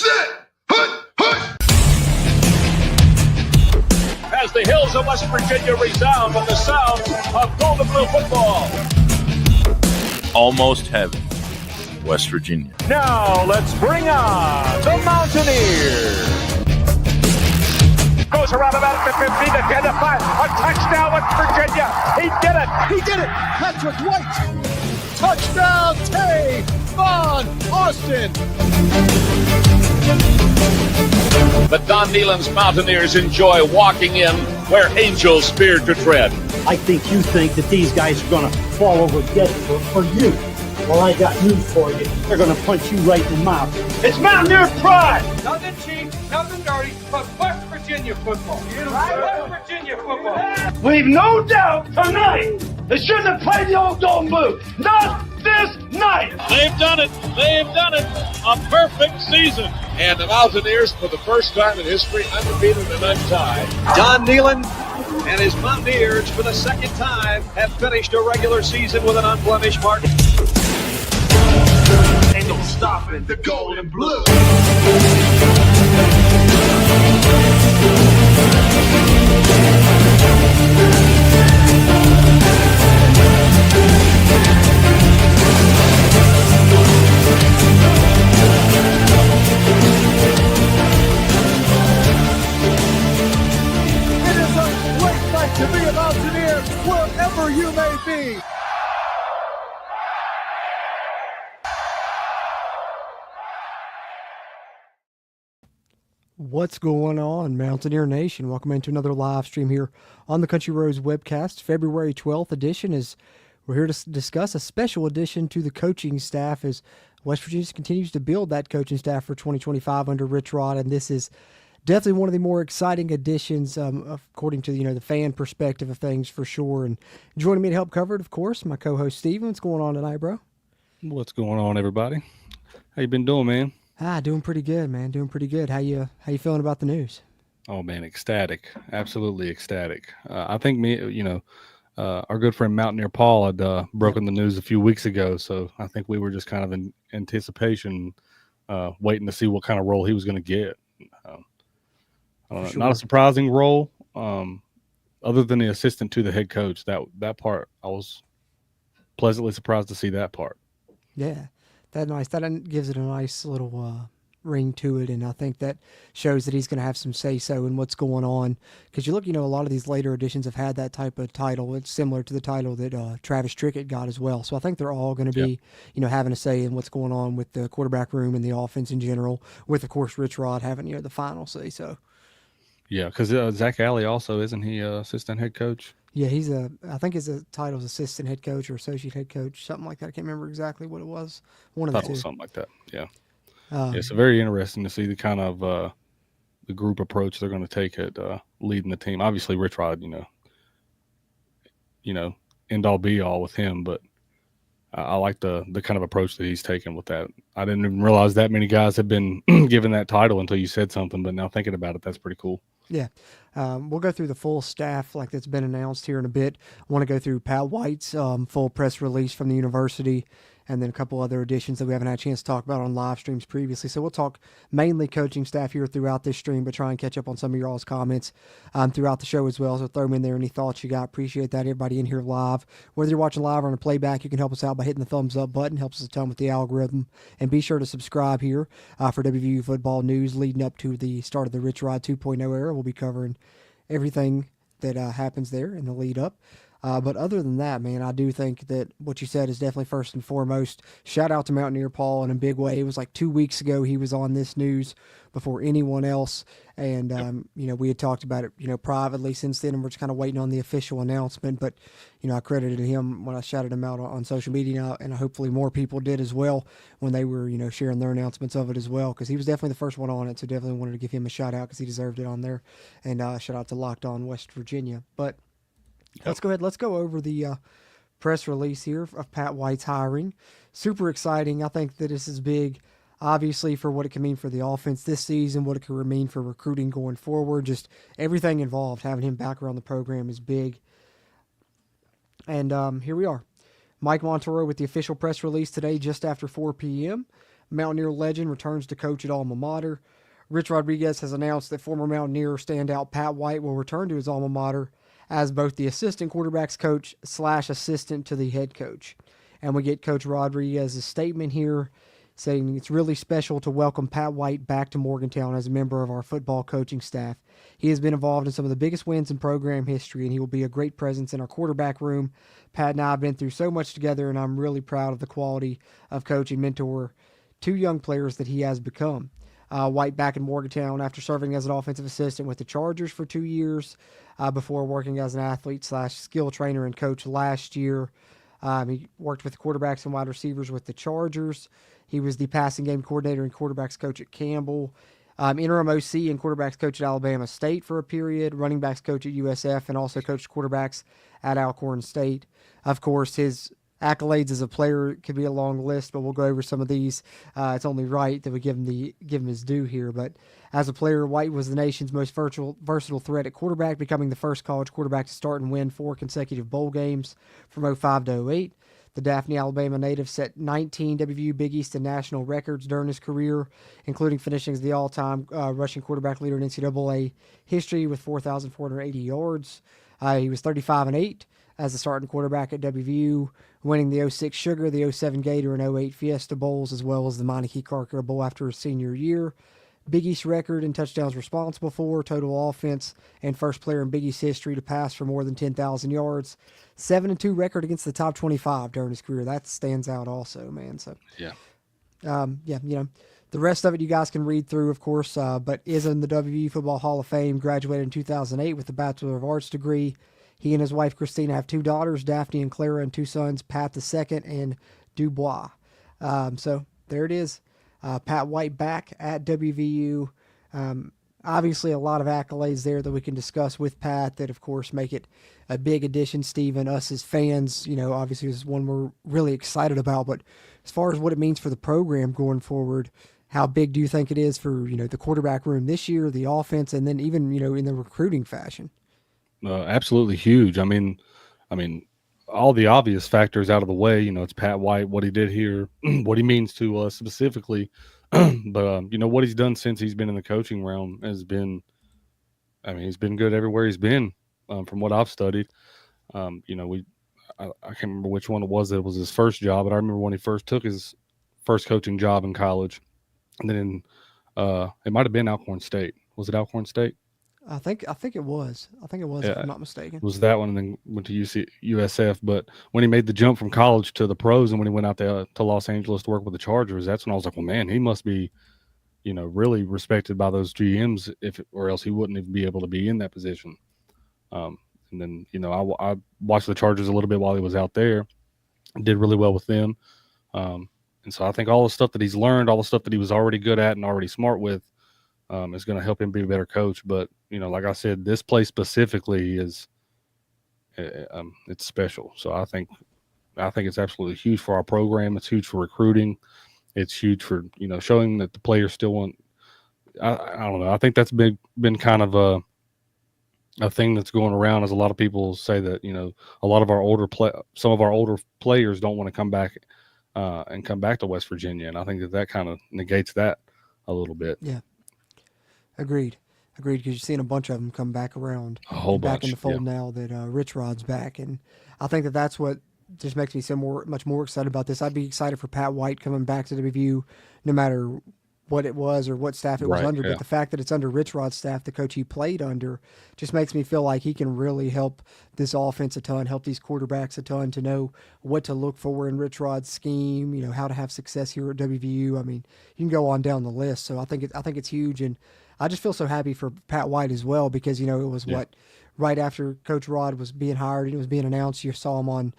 set, hut, hut. As the hills of West Virginia resound with the sound of Golden Blue football. Almost heaven, West Virginia. Now let's bring on the Mountaineers. Goes around about the 50 to 10 to 5. A touchdown with Virginia. He did it. He did it. Patrick White. Touchdown, Tay Von Austin. The Don Nehlen's Mountaineers enjoy walking in where angels feared to tread. I think you think that these guys are going to fall over dead for you. Well, I got news for you. They're going to punch you right in the mouth. It's Mountaineer pride. Nothing cheap, nothing dirty, but West Virginia football. West Virginia football. We've no doubt tonight they shouldn't have played the old Golden Blue. Not this night. They've done it. They've done it. A perfect season. And the Mountaineers, for the first time in history, undefeated and untied. Don Nehlen and his Mountaineers, for the second time, have finished a regular season with an unblemished mark. Ain't no stopping the Golden Blue. It is a great night to be a Mountaineer wherever you may be. What's going on, Mountaineer Nation? Welcome into another live stream here on the Country Roads Webcast. February 12th edition is we're here to discuss a special edition to the coaching staff as West Virginia continues to build that coaching staff for 2025 under Rich Rod, and this is definitely one of the more exciting additions according to the fan perspective of things for sure. And joining me to help cover it, of course, my co-host Steven. What's going on tonight, bro? What's going on, everybody? How you been doing, man? Doing pretty good, man. Doing pretty good. How you feeling about the news? Oh man, ecstatic, absolutely ecstatic. I think our good friend Mountaineer Paul had broken the news a few weeks ago, so I think we were just kind of in anticipation, waiting to see what kind of role he was going to get. I don't know, Sure. not a surprising role, other than the assistant to the head coach. That part, I was pleasantly surprised to see that part. Yeah, that gives it a nice little ring to it, and I think that shows that he's going to have some say-so in what's going on. Because you look, a lot of these later editions have had that type of title. It's similar to the title that Travis Trickett got as well. So I think they're all going to be, having a say in what's going on with the quarterback room and the offense in general, with, of course, Rich Rod having, the final say-so. Yeah, because Zach Alley also, isn't he assistant head coach? Yeah, I think his title is assistant head coach or associate head coach, something like that. I can't remember exactly what it was. One of the two. Something like that, yeah. It's very interesting to see the kind of the group approach they're going to take at leading the team. Obviously, Rich Rod, end all be all with him, but I like the kind of approach that he's taken with that. I didn't even realize that many guys have been given that title until you said something, but now thinking about it, that's pretty cool. Yeah. We'll go through the full staff like that's been announced here in a bit. I want to go through Pat White's full press release from the university, and then a couple other additions that we haven't had a chance to talk about on live streams previously. So we'll talk mainly coaching staff here throughout this stream, but try and catch up on some of y'all's comments throughout the show as well. So throw them in there, any thoughts you got. Appreciate that, everybody in here live. Whether you're watching live or on a playback, you can help us out by hitting the thumbs up button. Helps us a ton with the algorithm. And be sure to subscribe here for WVU football news leading up to the start of the Rich Rod 2.0 era. We'll be covering everything that happens there in the lead up. But other than that, man, I do think that what you said is definitely first and foremost. Shout out to Mountaineer Paul in a big way. It was like 2 weeks ago he was on this news before anyone else. And, we had talked about it, privately since then, and we're just kind of waiting on the official announcement. But, I credited him when I shouted him out on social media, and hopefully more people did as well when they were, sharing their announcements of it as well, because he was definitely the first one on it. So definitely wanted to give him a shout out because he deserved it on there. And shout out to Locked On West Virginia. But let's go ahead. Let's go over the press release here of Pat White's hiring. Super exciting. I think that this is big, obviously, for what it can mean for the offense this season, what it could mean for recruiting going forward. Just everything involved. Having him back around the program is big. And here we are. Mike Monteiro with the official press release today just after 4 p.m. Mountaineer legend returns to coach at alma mater. Rich Rodriguez has announced that former Mountaineer standout Pat White will return to his alma mater as both the assistant quarterbacks coach / assistant to the head coach. And we get Coach Rodriguez's statement here saying it's really special to welcome Pat White back to Morgantown as a member of our football coaching staff. He has been involved in some of the biggest wins in program history, and he will be a great presence in our quarterback room. Pat and I have been through so much together, and I'm really proud of the quality of coach and mentor to young players that he has become. White back in Morgantown after serving as an offensive assistant with the Chargers for 2 years before working as an athlete / skill trainer and coach last year. He worked with the quarterbacks and wide receivers with the Chargers. He was the passing game coordinator and quarterbacks coach at Campbell. Interim OC and quarterbacks coach at Alabama State for a period, running backs coach at USF, and also coached quarterbacks at Alcorn State. Of course, his accolades as a player could be a long list, but we'll go over some of these. It's only right that we give him his due here. But as a player, White was the nation's most versatile threat at quarterback, becoming the first college quarterback to start and win 4 consecutive bowl games from 05 to 08. The Daphne, Alabama native set 19 WVU Big East and national records during his career, including finishing as the all-time rushing quarterback leader in NCAA history with 4,480 yards. He was 35-8 as the starting quarterback at WVU, winning the 06 Sugar, the 07 Gator, and 08 Fiesta Bowls, as well as the Montague Carker Bowl after his senior year. Big East record and touchdowns responsible for, total offense, and first player in Big East history to pass for more than 10,000 yards. 7-2 record against the top 25 during his career. That stands out also, man. So Yeah. The rest of it you guys can read through, of course, but is in the WVU Football Hall of Fame, graduated in 2008 with a Bachelor of Arts degree. He and his wife, Christina, have 2 daughters, Daphne and Clara, and 2 sons, Pat II and Dubois. So there it is. Pat White back at WVU. Obviously, a lot of accolades there that we can discuss with Pat that, of course, make it a big addition. Stephen, us as fans, obviously is one we're really excited about. But as far as what it means for the program going forward, how big do you think it is for, the quarterback room this year, the offense, and then even, in the recruiting fashion? Absolutely huge. I mean, all the obvious factors out of the way. It's Pat White, what he did here, what he means to us specifically. But what he's done since he's been in the coaching realm has been, he's been good everywhere he's been. From what I've studied, I can't remember which one it was that was his first job, but I remember when he first took his first coaching job in college, and then it might have been Alcorn State. Was it Alcorn State? I think it was. If I'm not mistaken. It was that one, and then went to USF. But when he made the jump from college to the pros, and when he went out to Los Angeles to work with the Chargers, that's when I was like, well, man, he must be, really respected by those GMs, or else he wouldn't even be able to be in that position. And then, I watched the Chargers a little bit while he was out there, did really well with them. And so I think all the stuff that he's learned, all the stuff that he was already good at and already smart with, is going to help him be a better coach. But, like I said, this place specifically is it's special. So I think it's absolutely huge for our program. It's huge for recruiting. It's huge for, showing that the players still want – I don't know. I think that's been kind of a thing that's going around, as a lot of people say that, a lot of our some of our older players don't want to come back and come back to West Virginia. And I think that kind of negates that a little bit. Yeah. Agreed, because you're seeing a bunch of them come back around, a whole bunch, back in the fold now that Rich Rod's back, and I think that's what just makes me much more excited about this. I'd be excited for Pat White coming back to WVU, no matter what it was or what staff it was under. But the fact that it's under Rich Rod's staff, the coach he played under, just makes me feel like he can really help this offense a ton, help these quarterbacks a ton to know what to look for in Rich Rod's scheme, how to have success here at WVU. I mean, you can go on down the list. So I think it's huge, and I just feel so happy for Pat White as well, because, it was right after Coach Rod was being hired and it was being announced, you saw him on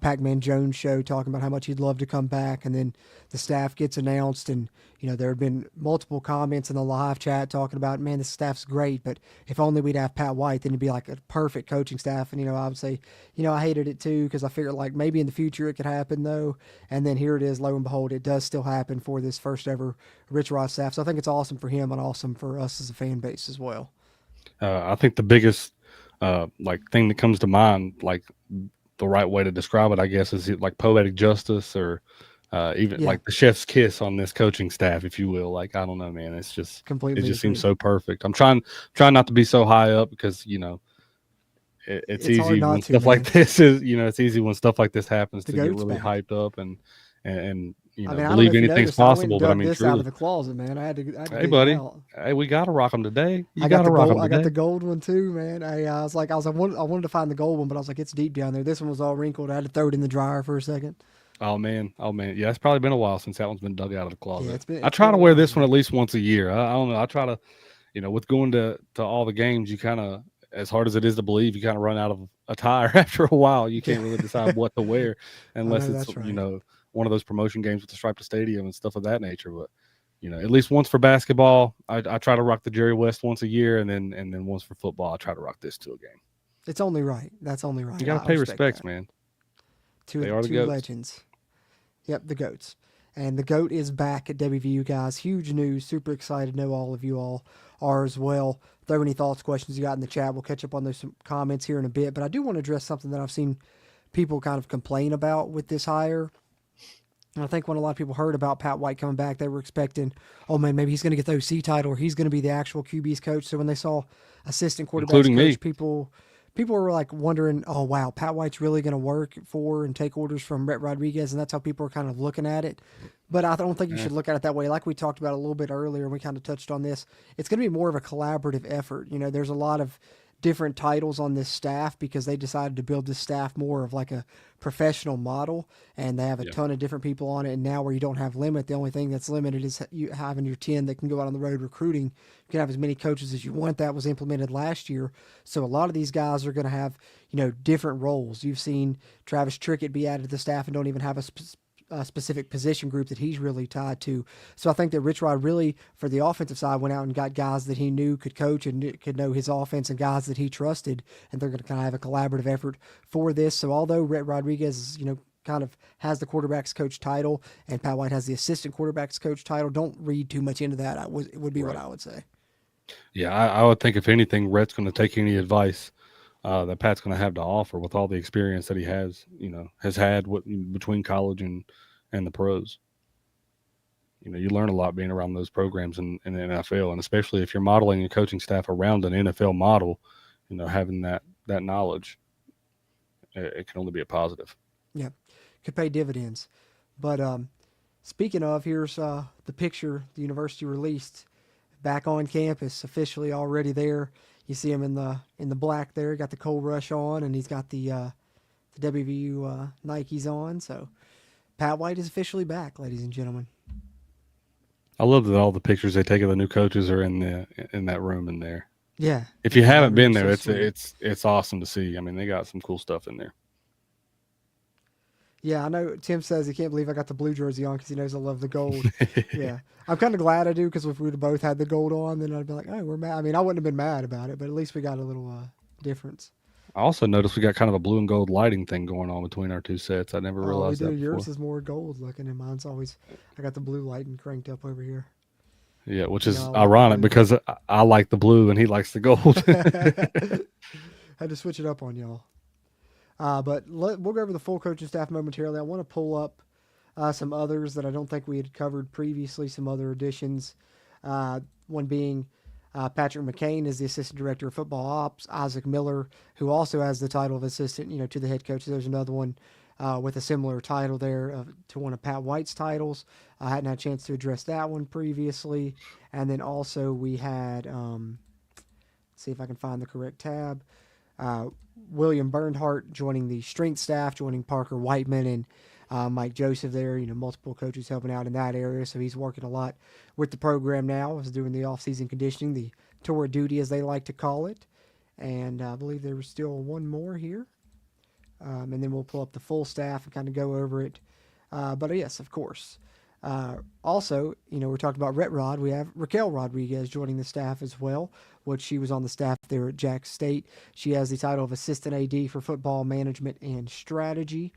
Pac-Man Jones' show talking about how much he'd love to come back. And then the staff gets announced, and, there had been multiple comments in the live chat talking about, man, this staff's great, but if only we'd have Pat White, then it'd be like a perfect coaching staff. And, I would say, I hated it too, because I figured like maybe in the future it could happen though. And then here it is, lo and behold, it does still happen for this first ever Rich Rod staff. So I think it's awesome for him and awesome for us as a fan base as well. I think the biggest thing that comes to mind, like the right way to describe it, I guess, is like poetic justice, or Even Yeah. like the chef's kiss on this coaching staff, if you will. Like, I don't know, man. It's just Completely it just seems agree. so perfect. I'm trying not to be so high up because, you know, it's It's hard easy not when to, stuff man. like this is, you know, it's easy when stuff like this happens The to get goat's really back. hyped up and you I know, mean, I don't know believe if you anything's noticed, I went and possible. But I dug mean, this out truly, of the closet, man. I had to hey, dig it buddy, out. hey, we got to rock them today. You I got got the to rock gold. them I got the today. gold one too, man. I wanted to find the gold one, but I was like, it's deep down there. This one was all wrinkled. I had to throw it in the dryer for a second. Oh man. Yeah, it's probably been a while since that one's been dug out of the closet. Yeah, it's I been try a to wear while, this man. one at least once a year. I don't know. I try to, you know, with going to all the games, you kind of, as hard as it is to believe, you kind of run out of attire after a while. You can't really decide what to wear unless know it's, that's right. you know, one of those promotion games with the striped stadium and stuff of that nature. But, you know, at least once for basketball, I try to rock the Jerry West once a year, and then once for football, I try to rock this to a game. It's only right. That's only right. You got I to pay respect respects, that. man. Two They are the two goats. legends. Yep, the goats. And the GOAT is back at WVU, guys. Huge news. Super excited. Know all of you all are as well. Throw any thoughts, questions you got in the chat. We'll catch up on those some comments here in a bit. But I do want to address something that I've seen people kind of complain about with this hire. And I think when a lot of people heard about Pat White coming back, they were expecting, oh man, maybe he's going to get the OC title or he's going to be the actual QB's coach. So when they saw assistant quarterbacks Including me. coach, people were like wondering, oh wow, Pat White's really going to work for and take orders from Brett Rodriguez, and that's how people are kind of looking at it. But I don't think you should look at it that way. Like we talked about a little bit earlier, and we kind of touched on this. It's going to be more of a collaborative effort. You know, there's a lot of different titles on this staff because they decided to build this staff more of like a professional model, and they have a ton of different people on it. And now where you don't have limit, the only thing that's limited is you having your 10 that can go out on the road recruiting. You can have as many coaches as you want. That was implemented last year. So a lot of these guys are going to have, you know, different roles. You've seen Travis Trickett be added to the staff and don't even have a specific position group that he's really tied to. So I think that Rich Rod really, for the offensive side, went out and got guys that he knew could coach and could know his offense and guys that he trusted, and they're going to kind of have a collaborative effort for this. So although Brett Rodriguez, you know, kind of has the quarterback's coach title and Pat White has the assistant quarterback's coach title, don't read too much into that. It would be what I would say. Yeah, I would think if anything, Rhett's going to take any advice that Pat's going to have to offer with all the experience that he has, you know, has had between college and the pros. You know, you learn a lot being around those programs in the NFL, and especially if you're modeling your coaching staff around an NFL model, you know, having that knowledge, it can only be a positive. Yeah, could pay dividends. But speaking of, here's the picture the university released back on campus, officially already there. You see him in the black there. Got the Cold Rush on, and he's got the WVU Nikes on. So Pat White is officially back, ladies and gentlemen. I love that all the pictures they take of the new coaches are in that room in there. Yeah. If you haven't been there, so it's awesome to see. I mean, they got some cool stuff in there. Yeah, I know Tim says he can't believe I got the blue jersey on because he knows I love the gold. Yeah. I'm kind of glad I do because if we would have both had the gold on, then I'd be like, oh, we're mad. I mean, I wouldn't have been mad about it, but at least we got a little difference. I also noticed we got kind of a blue and gold lighting thing going on between our two sets. I never realized that before. Yours is more gold looking, and mine's always, I got the blue lighting cranked up over here. Yeah, which is ironic because I like the blue and he likes the gold. Had to switch it up on y'all. But we'll go over the full coaching staff momentarily. I want to pull up some others that I don't think we had covered previously, some other additions. One being Patrick McCain is the assistant director of football ops. Isaac Miller, who also has the title of assistant, you know, to the head coach. There's another one with a similar title there to one of Pat White's titles. I hadn't had a chance to address that one previously. And then also we had, let's see if I can find the correct tab. William Bernhardt joining the strength staff, joining Parker Whiteman and Mike Joseph there, you know, multiple coaches helping out in that area. So he's working a lot with the program now, is doing the off-season conditioning, the tour of duty as they like to call it. And I believe there was still one more here. And then we'll pull up the full staff and kind of go over it. But yes, of course. Also, you know, we're talking about Rhett Rod. We have Raquel Rodriguez joining the staff as well, which she was on the staff there at Jack State. She has the title of Assistant AD for Football Management and Strategy.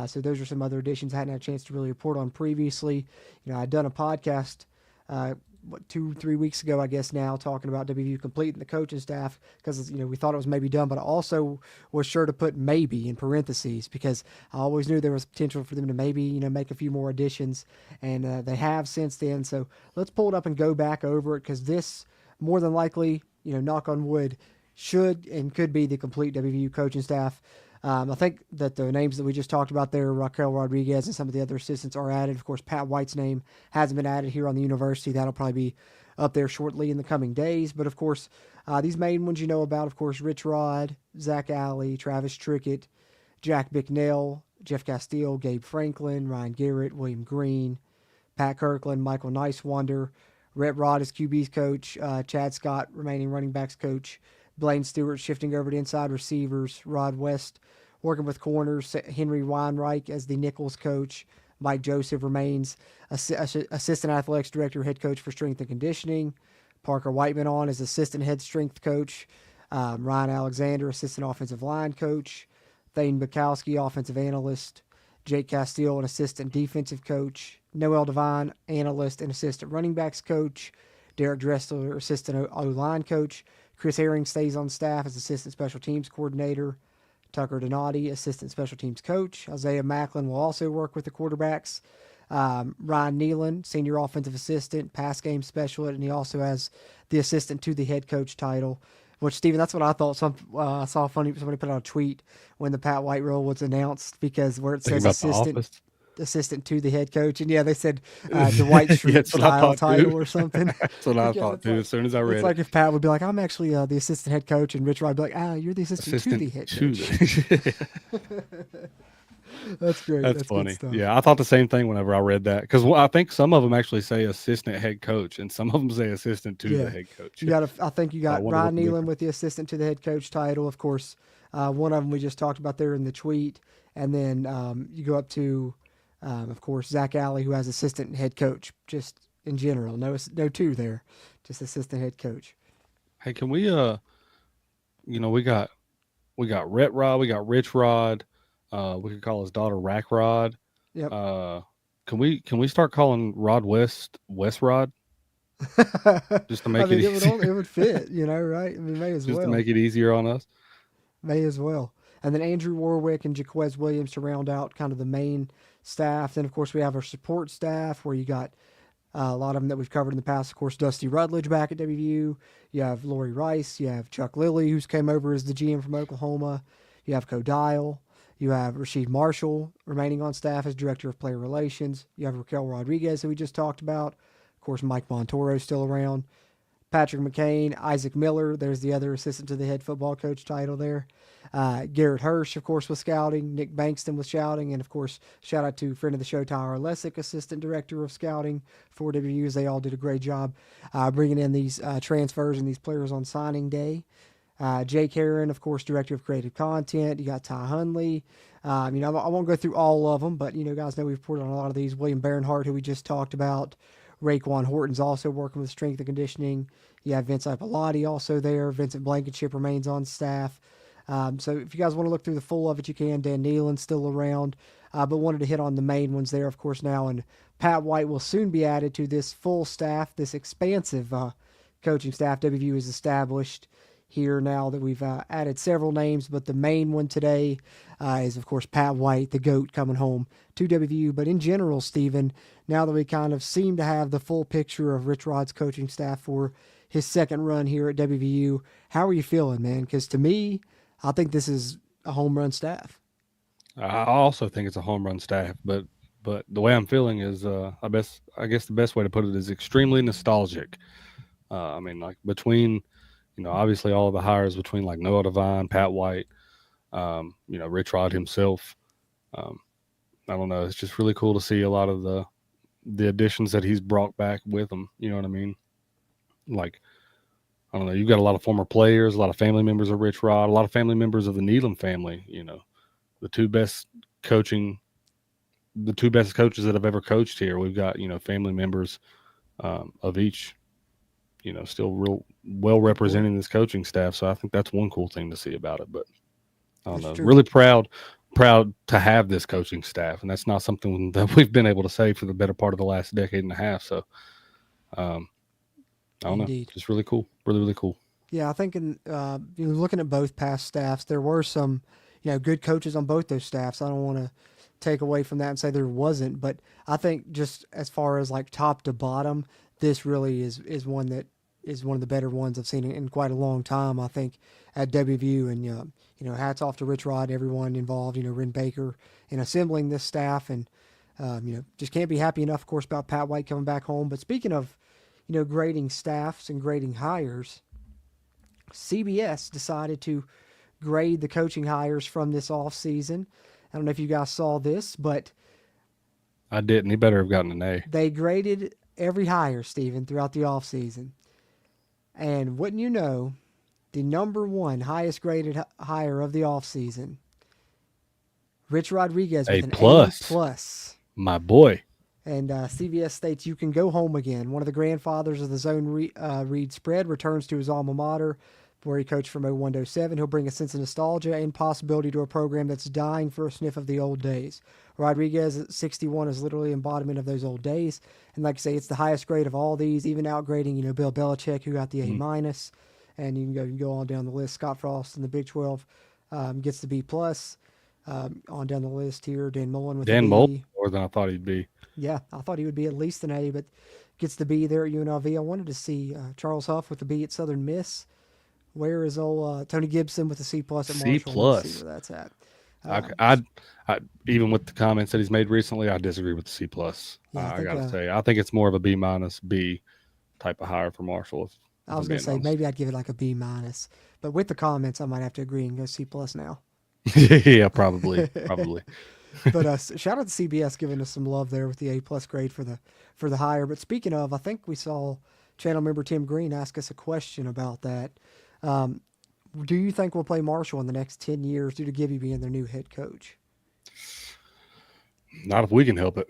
So those are some other additions I hadn't had a chance to really report on previously. You know, I'd done a podcast 2-3 weeks ago, I guess now, talking about WVU completing the coaching staff because we thought it was maybe done, but I also was sure to put maybe in parentheses because I always knew there was potential for them to maybe make a few more additions, and they have since then. So let's pull it up and go back over it because this more than likely, knock on wood, should and could be the complete WVU coaching staff. I think that the names that we just talked about there, Raquel Rodriguez and some of the other assistants are added. Of course, Pat White's name hasn't been added here on the university. That'll probably be up there shortly in the coming days. But, of course, these main ones about, of course, Rich Rod, Zach Alley, Travis Trickett, Jack Bicknell, Jeff Castile, Gabe Franklin, Ryan Garrett, William Green, Pat Kirkland, Michael Nicewander, Rhett Rod is QB's coach, Chad Scott remaining running backs coach, Blaine Stewart shifting over to inside receivers, Rod West working with corners, Henry Weinreich as the Nichols coach, Mike Joseph remains assistant athletics director, head coach for strength and conditioning, Parker Whiteman on as assistant head strength coach, Ryan Alexander, assistant offensive line coach, Thane Bukowski, offensive analyst, Jake Castile, an assistant defensive coach, Noel Devine, analyst and assistant running backs coach, Derek Dressler, assistant O-line coach, Chris Herring stays on staff as assistant special teams coordinator. Tucker Donati, assistant special teams coach. Isaiah Macklin will also work with the quarterbacks. Ryan Nealon, senior offensive assistant, pass game specialist, and he also has the assistant to the head coach title. Which, Stephen, that's what I thought. I saw somebody put out a tweet when the Pat White role was announced because where it says assistant to the head coach, and they said Dwight Schrute style title or something. That's what I thought too. As soon as I read it's like if Pat would be like, "I'm actually the assistant head coach," and Rich Rod would be like, "You're the assistant to the head coach." That's great. That's funny. Yeah, I thought the same thing whenever I read that because I think some of them actually say assistant head coach, and some of them say assistant to the head coach. I think you got Ryan Nealon with the assistant to the head coach title. Of course, one of them we just talked about there in the tweet, and then you go up to. Of course, Zach Alley, who has assistant head coach, just in general. No two there, just assistant head coach. Hey, can we? We got Rhett Rod, we got Rich Rod. We could call his daughter Rack Rod. Yep. Can we start calling Rod West Rod? Just to make it easier. It would fit, right? I mean, may as well. Just to make it easier on us. May as well. And then Andrew Warwick and Jaquez Williams to round out kind of the main staff. Then, of course, we have our support staff where you got a lot of them that we've covered in the past. Of course, Dusty Rutledge back at WVU. You have Lori Rice. You have Chuck Lilly, who's came over as the GM from Oklahoma. You have Codial. You have Rasheed Marshall remaining on staff as Director of Player Relations. You have Raquel Rodriguez, who we just talked about. Of course, Mike Montoro still around. Patrick McCain, Isaac Miller. There's the other assistant to the head football coach title there. Garrett Hirsch, of course, was scouting. Nick Bankston was scouting. And, of course, shout out to friend of the show, Tyler Lessick, assistant director of scouting for WVU. They all did a great job bringing in these transfers and these players on signing day. Jake Herron, of course, director of creative content. You got Ty Hunley. I won't go through all of them, but, guys know we've reported on a lot of these. William Bernhardt, who we just talked about. Raekwon Horton's also working with strength and conditioning. You have Vince Ipolati also there. Vincent Blankenship remains on staff. So if you guys want to look through the full of it, you can. Dan Nealon's still around, but wanted to hit on the main ones there, of course, now. And Pat White will soon be added to this full staff, this expansive coaching staff WVU has established here now that we've added several names, but the main one today is, of course, Pat White, the GOAT, coming home to WVU. But in general, Stephen, now that we kind of seem to have the full picture of Rich Rod's coaching staff for his second run here at WVU, how are you feeling, man? Because to me, I think this is a home run staff. I also think it's a home run staff, but the way I'm feeling is, I guess the best way to put it is extremely nostalgic. Between, obviously all of the hires between like Noah Devine, Pat White, Rich Rod himself. I don't know. It's just really cool to see a lot of the additions that he's brought back with him. You know what I mean? Like, I don't know. You've got a lot of former players, a lot of family members of Rich Rod, a lot of family members of the Needham family. The two best coaches that have ever coached here. We've got, family members of each, still real well representing this coaching staff. So I think that's one cool thing to see about it. But I don't know, really proud to have this coaching staff. And that's not something that we've been able to say for the better part of the last decade and a half. So I don't Indeed. know, just really cool, really cool. Yeah, I think looking at both past staffs, there were some, good coaches on both those staffs. I don't want to take away from that and say there wasn't, but I think just as far as like top to bottom, this really is one that is one of the better ones I've seen in quite a long time. I think at WVU, and hats off to Rich Rod, everyone involved, Ren Baker in assembling this staff, and just can't be happy enough, of course, about Pat White coming back home. But speaking of, grading staffs and grading hires, CBS decided to grade the coaching hires from this offseason. I don't know if you guys saw this, but I didn't. He better have gotten an A. They graded every hire, Steven, throughout the offseason. And wouldn't you know, the number one highest graded hire of the offseason, Rich Rodriguez with an A+. My boy. And CBS states, you can go home again. One of the grandfathers of the zone read spread returns to his alma mater, where he coached from 01 to 07. He'll bring a sense of nostalgia and possibility to a program that's dying for a sniff of the old days. Rodriguez at 61 is literally embodiment of those old days. And like I say, it's the highest grade of all these, even outgrading, Bill Belichick, who got the A-. And you can go on down the list. Scott Frost in the Big 12 gets the B+. On down the list here, Dan Mullen with Dan a Mullen B. more than I thought he'd be. Yeah, I thought he would be at least an A, but gets the B there at UNLV. I wanted to see Charles Huff with the B at Southern Miss. Where is old Tony Gibson with the C+ at Marshall? C+. Let's see where that's at. I even with the comments that he's made recently, I disagree with the C+. Yeah, I gotta say, I think it's more of a B- B type of hire for Marshall. I was gonna say maybe I'd give it like a B-, but with the comments, I might have to agree and go C+ now. Yeah, probably. But shout out to CBS giving us some love there with the A+ grade for the hire. But speaking of, I think we saw channel member Tim Green ask us a question about that. Do you think we'll play Marshall in the next 10 years due to Gibby being their new head coach? Not if we can help it.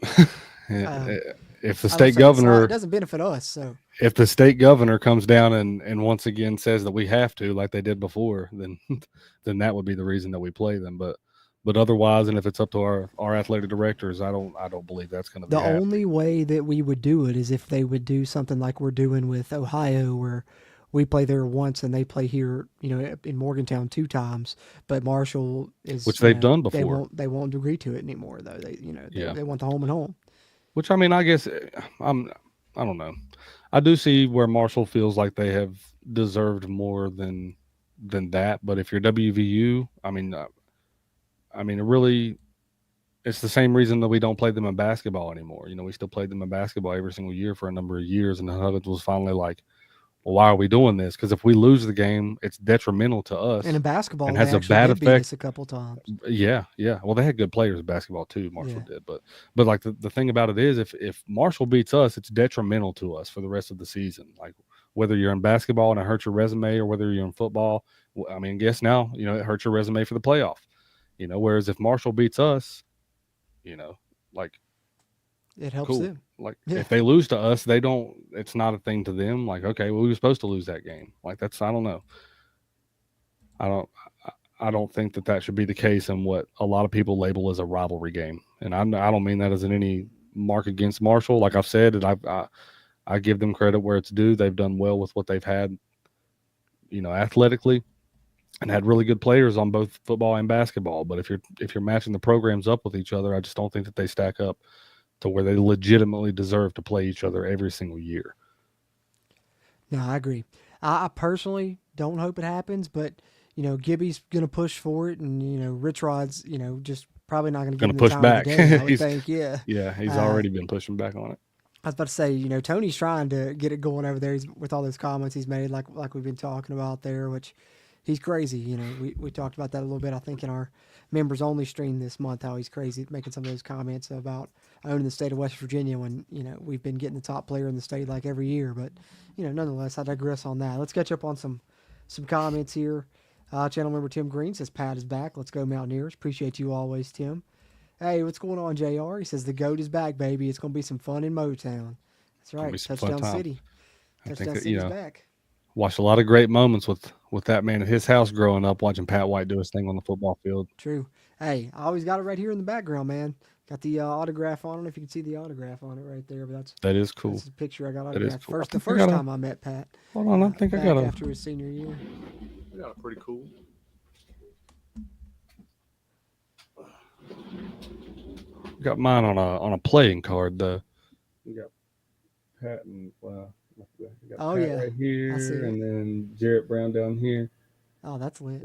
If the state governor, it doesn't benefit us. So if the state governor comes down and once again says that we have to, like they did before, then that would be the reason that we play them. But otherwise, and if it's up to our athletic directors, I don't believe that's going to be the happening. only way that we would do it is if they would do something like we're doing with Ohio, where we play there once and they play here, in Morgantown 2 times. But Marshall is, which they've done before. They won't agree to it anymore, though. They want the home and home. Which, I mean, I guess I don't know. I do see where Marshall feels like they have deserved more than that. But if you're WVU, I mean, it really, it's the same reason that we don't play them in basketball anymore. We still played them in basketball every single year for a number of years, and Huggins was finally like, well, why are we doing this? Because if we lose the game, it's detrimental to us. And in basketball, and has a bad effect. Beat us a couple times. Yeah. Well, they had good players in basketball too. Marshall did, but like the thing about it is, if Marshall beats us, it's detrimental to us for the rest of the season. Like whether you're in basketball and it hurts your resume, or whether you're in football, I mean, guess now it hurts your resume for the playoff. Whereas if Marshall beats us, like it helps cool. them. Like if they lose to us, it's not a thing to them. Like, okay, well, we were supposed to lose that game. Like I don't know. I don't think that should be the case in what a lot of people label as a rivalry game. And I don't mean that as in any mark against Marshall. Like I've said, and I give them credit where it's due. They've done well with what they've had, athletically, and had really good players on both football and basketball. But if you're matching the programs up with each other, I just don't think that they stack up to where they legitimately deserve to play each other every single year. No, I agree. I personally don't hope it happens, but Gibby's going to push for it, and Rich Rod's just probably not going to push back. I would think, yeah. Yeah, he's already been pushing back on it. I was about to say, Tony's trying to get it going over there. He's with all those comments he's made, like we've been talking about there, which he's crazy. We talked about that a little bit, I think, in our members only stream this month, how he's crazy making some of those comments about owning the state of West Virginia when, we've been getting the top player in the state like every year. But, nonetheless, I digress on that. Let's catch up on some comments here. Channel member Tim Green says, Pat is back. Let's go Mountaineers. Appreciate you always, Tim. Hey, what's going on, JR? He says, the GOAT is back, baby. It's going to be some fun in Motown. That's right. Touchdown City. Touchdown City's back. Watched a lot of great moments with that man at his house growing up, watching Pat White do his thing on the football field. True. Hey, I always got it right here in the background, man. Got the autograph on it. If you can see the autograph on it right there, but That is cool. that's the picture I got That is autographed. cool. The first time I met Pat. Hold on, I think I got after his senior year. I got a pretty cool. Got mine on a playing card though. We got Pat and got Pat right here, and then Jarrett Brown down here. Oh, that's lit.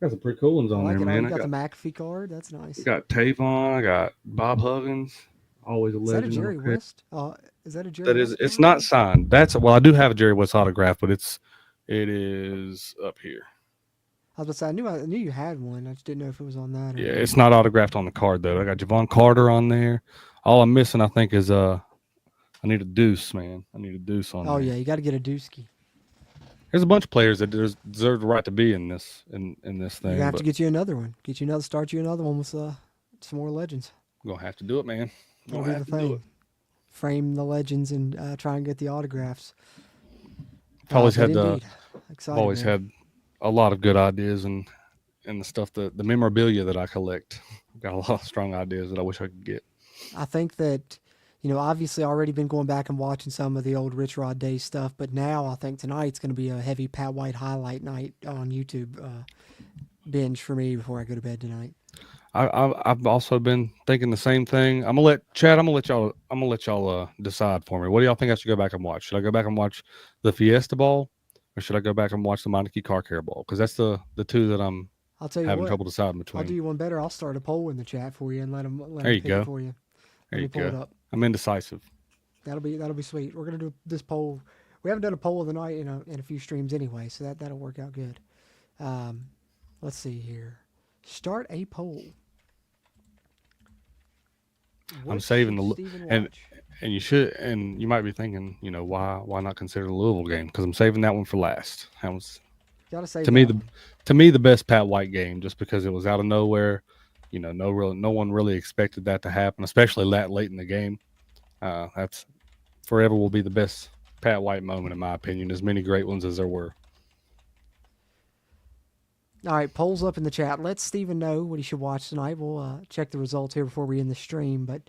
Got some pretty cool ones on there, man. You got the McAfee card. That's nice. I got Tavon. I got Bob Huggins. Always a legend. Is that a Jerry West? Is that a Jerry? That is. It's not signed. I do have a Jerry West autograph, but it is up here. I was about to say, I knew you had one. I just didn't know if it was on that. Yeah, it's not autographed on the card though. I got Javon Carter on there. All I'm missing, I think, is I need a deuce, man. I need a deuce on. Oh there. yeah, you got to get a dooski. There's a bunch of players that deserve the right to be in this thing. You have to get you another one. Start you another one with some more legends. I'm gonna have to do it, man. That'll be the thing. Frame the legends and try and get the autographs. I've always had a lot of good ideas and the stuff the memorabilia that I collect. I've got a lot of strong ideas that I wish I could get. I think that, obviously already been going back and watching some of the old Rich Rod Day stuff, but now I think tonight's going to be a heavy Pat White highlight night on YouTube binge for me before I go to bed tonight. I've also been thinking the same thing. I'm gonna let y'all decide for me. What do y'all think I should go back and watch? Should I go back and watch the Fiesta Bowl, or should I go back and watch the Meineke Car Care Bowl? Because that's the two that I'll tell you having trouble deciding between. I'll do you one better. I'll start a poll in the chat for you and let them there you pick go. it for you. There you go. It up. I'm indecisive. That'll be sweet. We're gonna do this poll. We haven't done a poll of the night in a few streams anyway, so that'll work out good. Let's see here. Start a poll. I'm saving and you should, and you might be thinking, why not consider the Louisville game? Because I'm saving that one for last. That was to me the best Pat White game, just because it was out of nowhere. No one really expected that to happen, especially that late in the game. That's forever will be the best Pat White moment in my opinion. As many great ones as there were. All right, polls up in the chat. Let Steven know what he should watch tonight. We'll check the results here before we end the stream. But,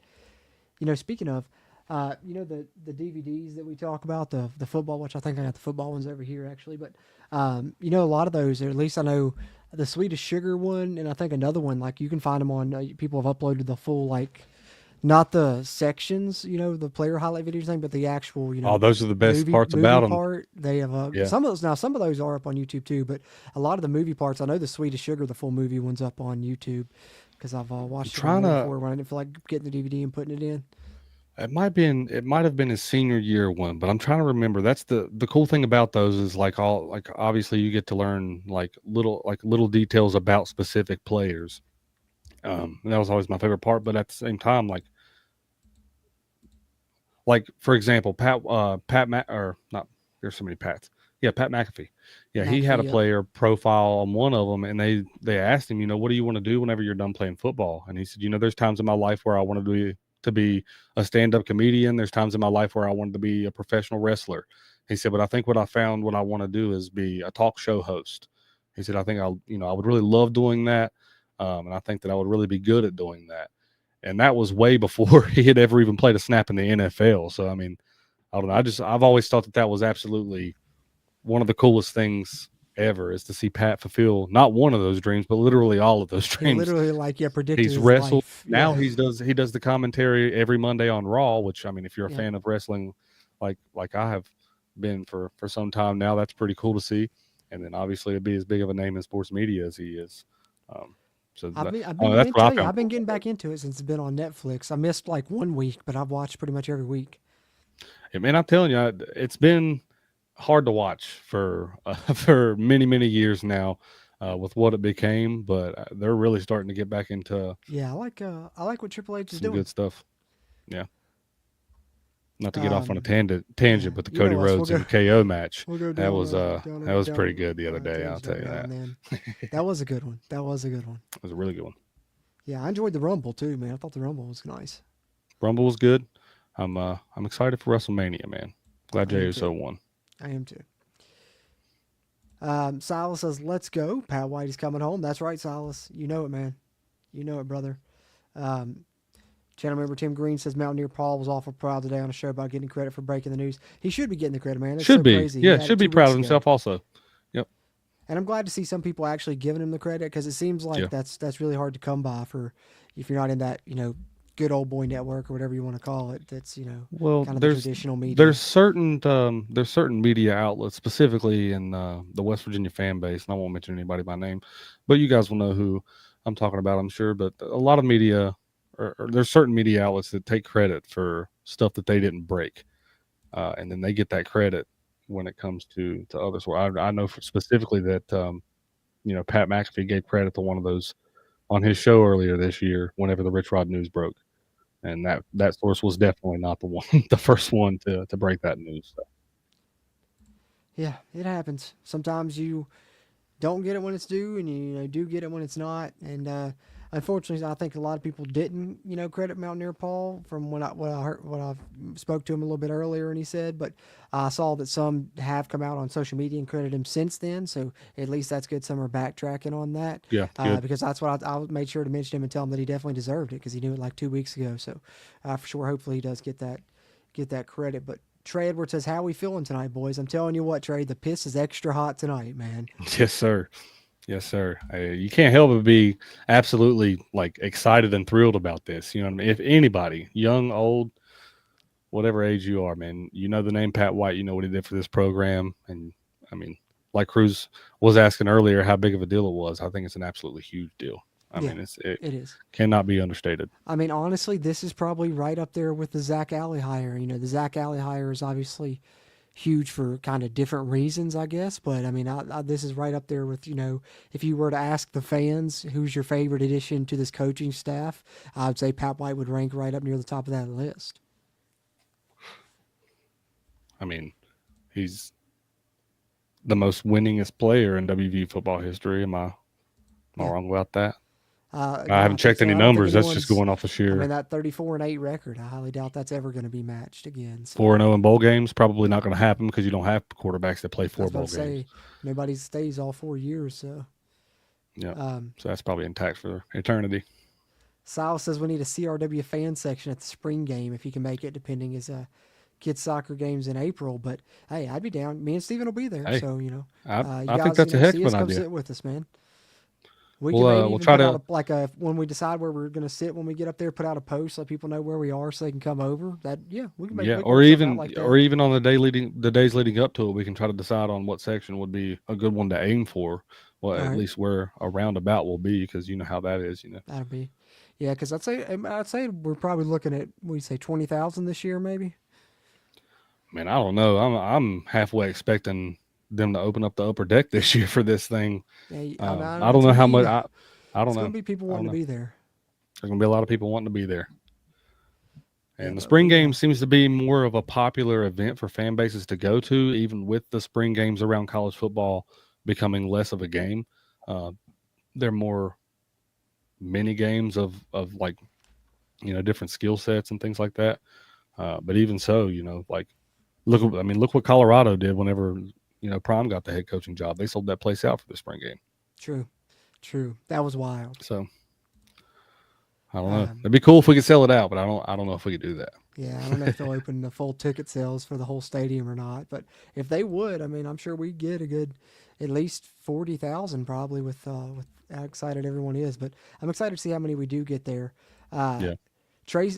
speaking of, the DVDs that we talk about, the football, which I think I got the football ones over here actually. But, a lot of those, or at least I know the Swedish Sugar one, and I think another one, like you can find them on, people have uploaded the full, not the sections, the player highlight videos thing, but the actual, those are the best parts about them. They have some of those are up on YouTube too, but a lot of the movie parts, I know the Swedish Sugar, the full movie one's up on YouTube because I've watched it before when I didn't feel like getting the DVD and putting it in. It might have been his senior year one, but I'm trying to remember. That's the cool thing about those is obviously you get to learn little details about specific players. And that was always my favorite part, but at the same time, for example, there's so many Pats. Yeah, Pat McAfee. Yeah, he had a player profile on one of them, and they asked him, what do you want to do whenever you're done playing football? And he said, there's times in my life where I wanted to be a stand-up comedian. There's times in my life where I wanted to be a professional wrestler. He said, but I think what I found what I want to do is be a talk show host. He said, I think I would really love doing that. And I think that I would really be good at doing that. And that was way before he had ever even played a snap in the NFL. So, I mean, I don't know. I've always thought that was absolutely one of the coolest things ever is to see Pat fulfill not one of those dreams, but literally all of those dreams. He literally predicted he's wrestled. Life. Now he does the commentary every Monday on Raw, which, I mean, if you're a fan of wrestling, like I have been for some time now, that's pretty cool to see. And then obviously it'd be as big of a name in sports media as he is. I've been getting back into it since it's been on Netflix. I missed 1 week, but I've watched pretty much every week. Yeah, man, I'm telling you, it's been hard to watch for many, many years now with what it became, but they're really starting to get back into. Yeah, I like what Triple H is doing. Good stuff. Yeah. Not to get off on a tangent, but the Cody Rhodes and KO match that was pretty good the other day. I'll tell you that. That was a good one. It was a really good one. Yeah, I enjoyed the Rumble too, man. I thought the Rumble was nice. Rumble was good. I'm excited for WrestleMania, man. Glad Jey Uso won. I am too. Silas says, "Let's go." Pat White is coming home. That's right, Silas. You know it, man. You know it, brother. Channel member Tim Green says Mountaineer Paul was awful proud today on a show about getting credit for breaking the news. He should be getting the credit, man. It's Should so be. crazy. He Yeah, had should it be 2 proud weeks of ago. himself also. Yep. And I'm glad to see some people actually giving him the credit because it seems like that's really hard to come by for if you're not in that, good old boy network or whatever you want to call it. That's, kind of the traditional media. There's certain media outlets, specifically in the West Virginia fan base, and I won't mention anybody by name, but you guys will know who I'm talking about, I'm sure. But a lot of media, or there's certain media outlets that take credit for stuff that they didn't break, and then they get that credit when it comes to others. Where I know specifically that Pat McAfee gave credit to one of those on his show earlier this year whenever the Rich Rod news broke. And that source was definitely not the first one to break that news. So. Yeah, it happens. Sometimes you don't get it when it's due, and you do get it when it's not. And unfortunately, I think a lot of people didn't, credit Mountaineer Paul from what I heard, what I spoke to him a little bit earlier, and he said. But I saw that some have come out on social media and credited him since then. So at least that's good. Some are backtracking on that. Yeah, because that's what I made sure to mention him and tell him that he definitely deserved it because he knew it like 2 weeks ago. So for sure, hopefully he does get that credit. But Trey Edwards says, "How we feeling tonight, boys?" I'm telling you what, Trey, the piss is extra hot tonight, man. Yes, sir. Yes, sir. You can't help but be absolutely excited and thrilled about this. You know what I mean? If anybody, young, old, whatever age you are, man, you know the name Pat White, you know what he did for this program. And I mean, like Cruz was asking earlier how big of a deal it was. I think it's an absolutely huge deal. I mean, it is. Cannot be understated. I mean, honestly, this is probably right up there with the Zach Alley hire. The Zach Alley hire is obviously huge for kind of different reasons, I guess. But I mean, this is right up there with, if you were to ask the fans who's your favorite addition to this coaching staff, I would say Pat White would rank right up near the top of that list. I mean, he's the most winningest player in WVU football history. Am I wrong about that? I haven't checked any numbers. That's just going off of sheer. I mean, that 34-8 record, I highly doubt that's ever going to be matched again. So. 4-0 in bowl games, probably not going to happen because you don't have quarterbacks that play 4 bowl games. Nobody stays all 4 years, so. Yeah. So that's probably intact for eternity. Silas says we need a CRW fan section at the spring game if he can make it, depending his kids' soccer games in April. But hey, I'd be down. Me and Steven will be there. Hey, so I think that's a heck of an idea. Come sit with us, man. We'll try to when we decide where we're going to sit when we get up there, put out a post, let people know where we are so they can come over. We can make or even on the days leading up to it, we can try to decide on what section would be a good one to aim for. Well, at least where a roundabout will be, because you know how that is. That'll be, because I'd say we're probably looking at 20,000 this year, maybe. Man, I don't know. I'm halfway expecting them to open up the upper deck this year for this thing. I don't know how much. I don't know. There's going to be people wanting to be there. There's going to be a lot of people wanting to be there. And the spring game seems to be more of a popular event for fan bases to go to, even with the spring games around college football becoming less of a game. They're more mini games of different skill sets and things like that. But even so, look what Colorado did whenever Prime got the head coaching job. They sold that place out for the spring game. True. That was wild. So I don't know. It'd be cool if we could sell it out, but I don't know if we could do that. Yeah, I don't know if they'll open the full ticket sales for the whole stadium or not. But if they would, I mean, I'm sure we'd get a good at least 40,000 probably with how excited everyone is. But I'm excited to see how many we do get there. Trey,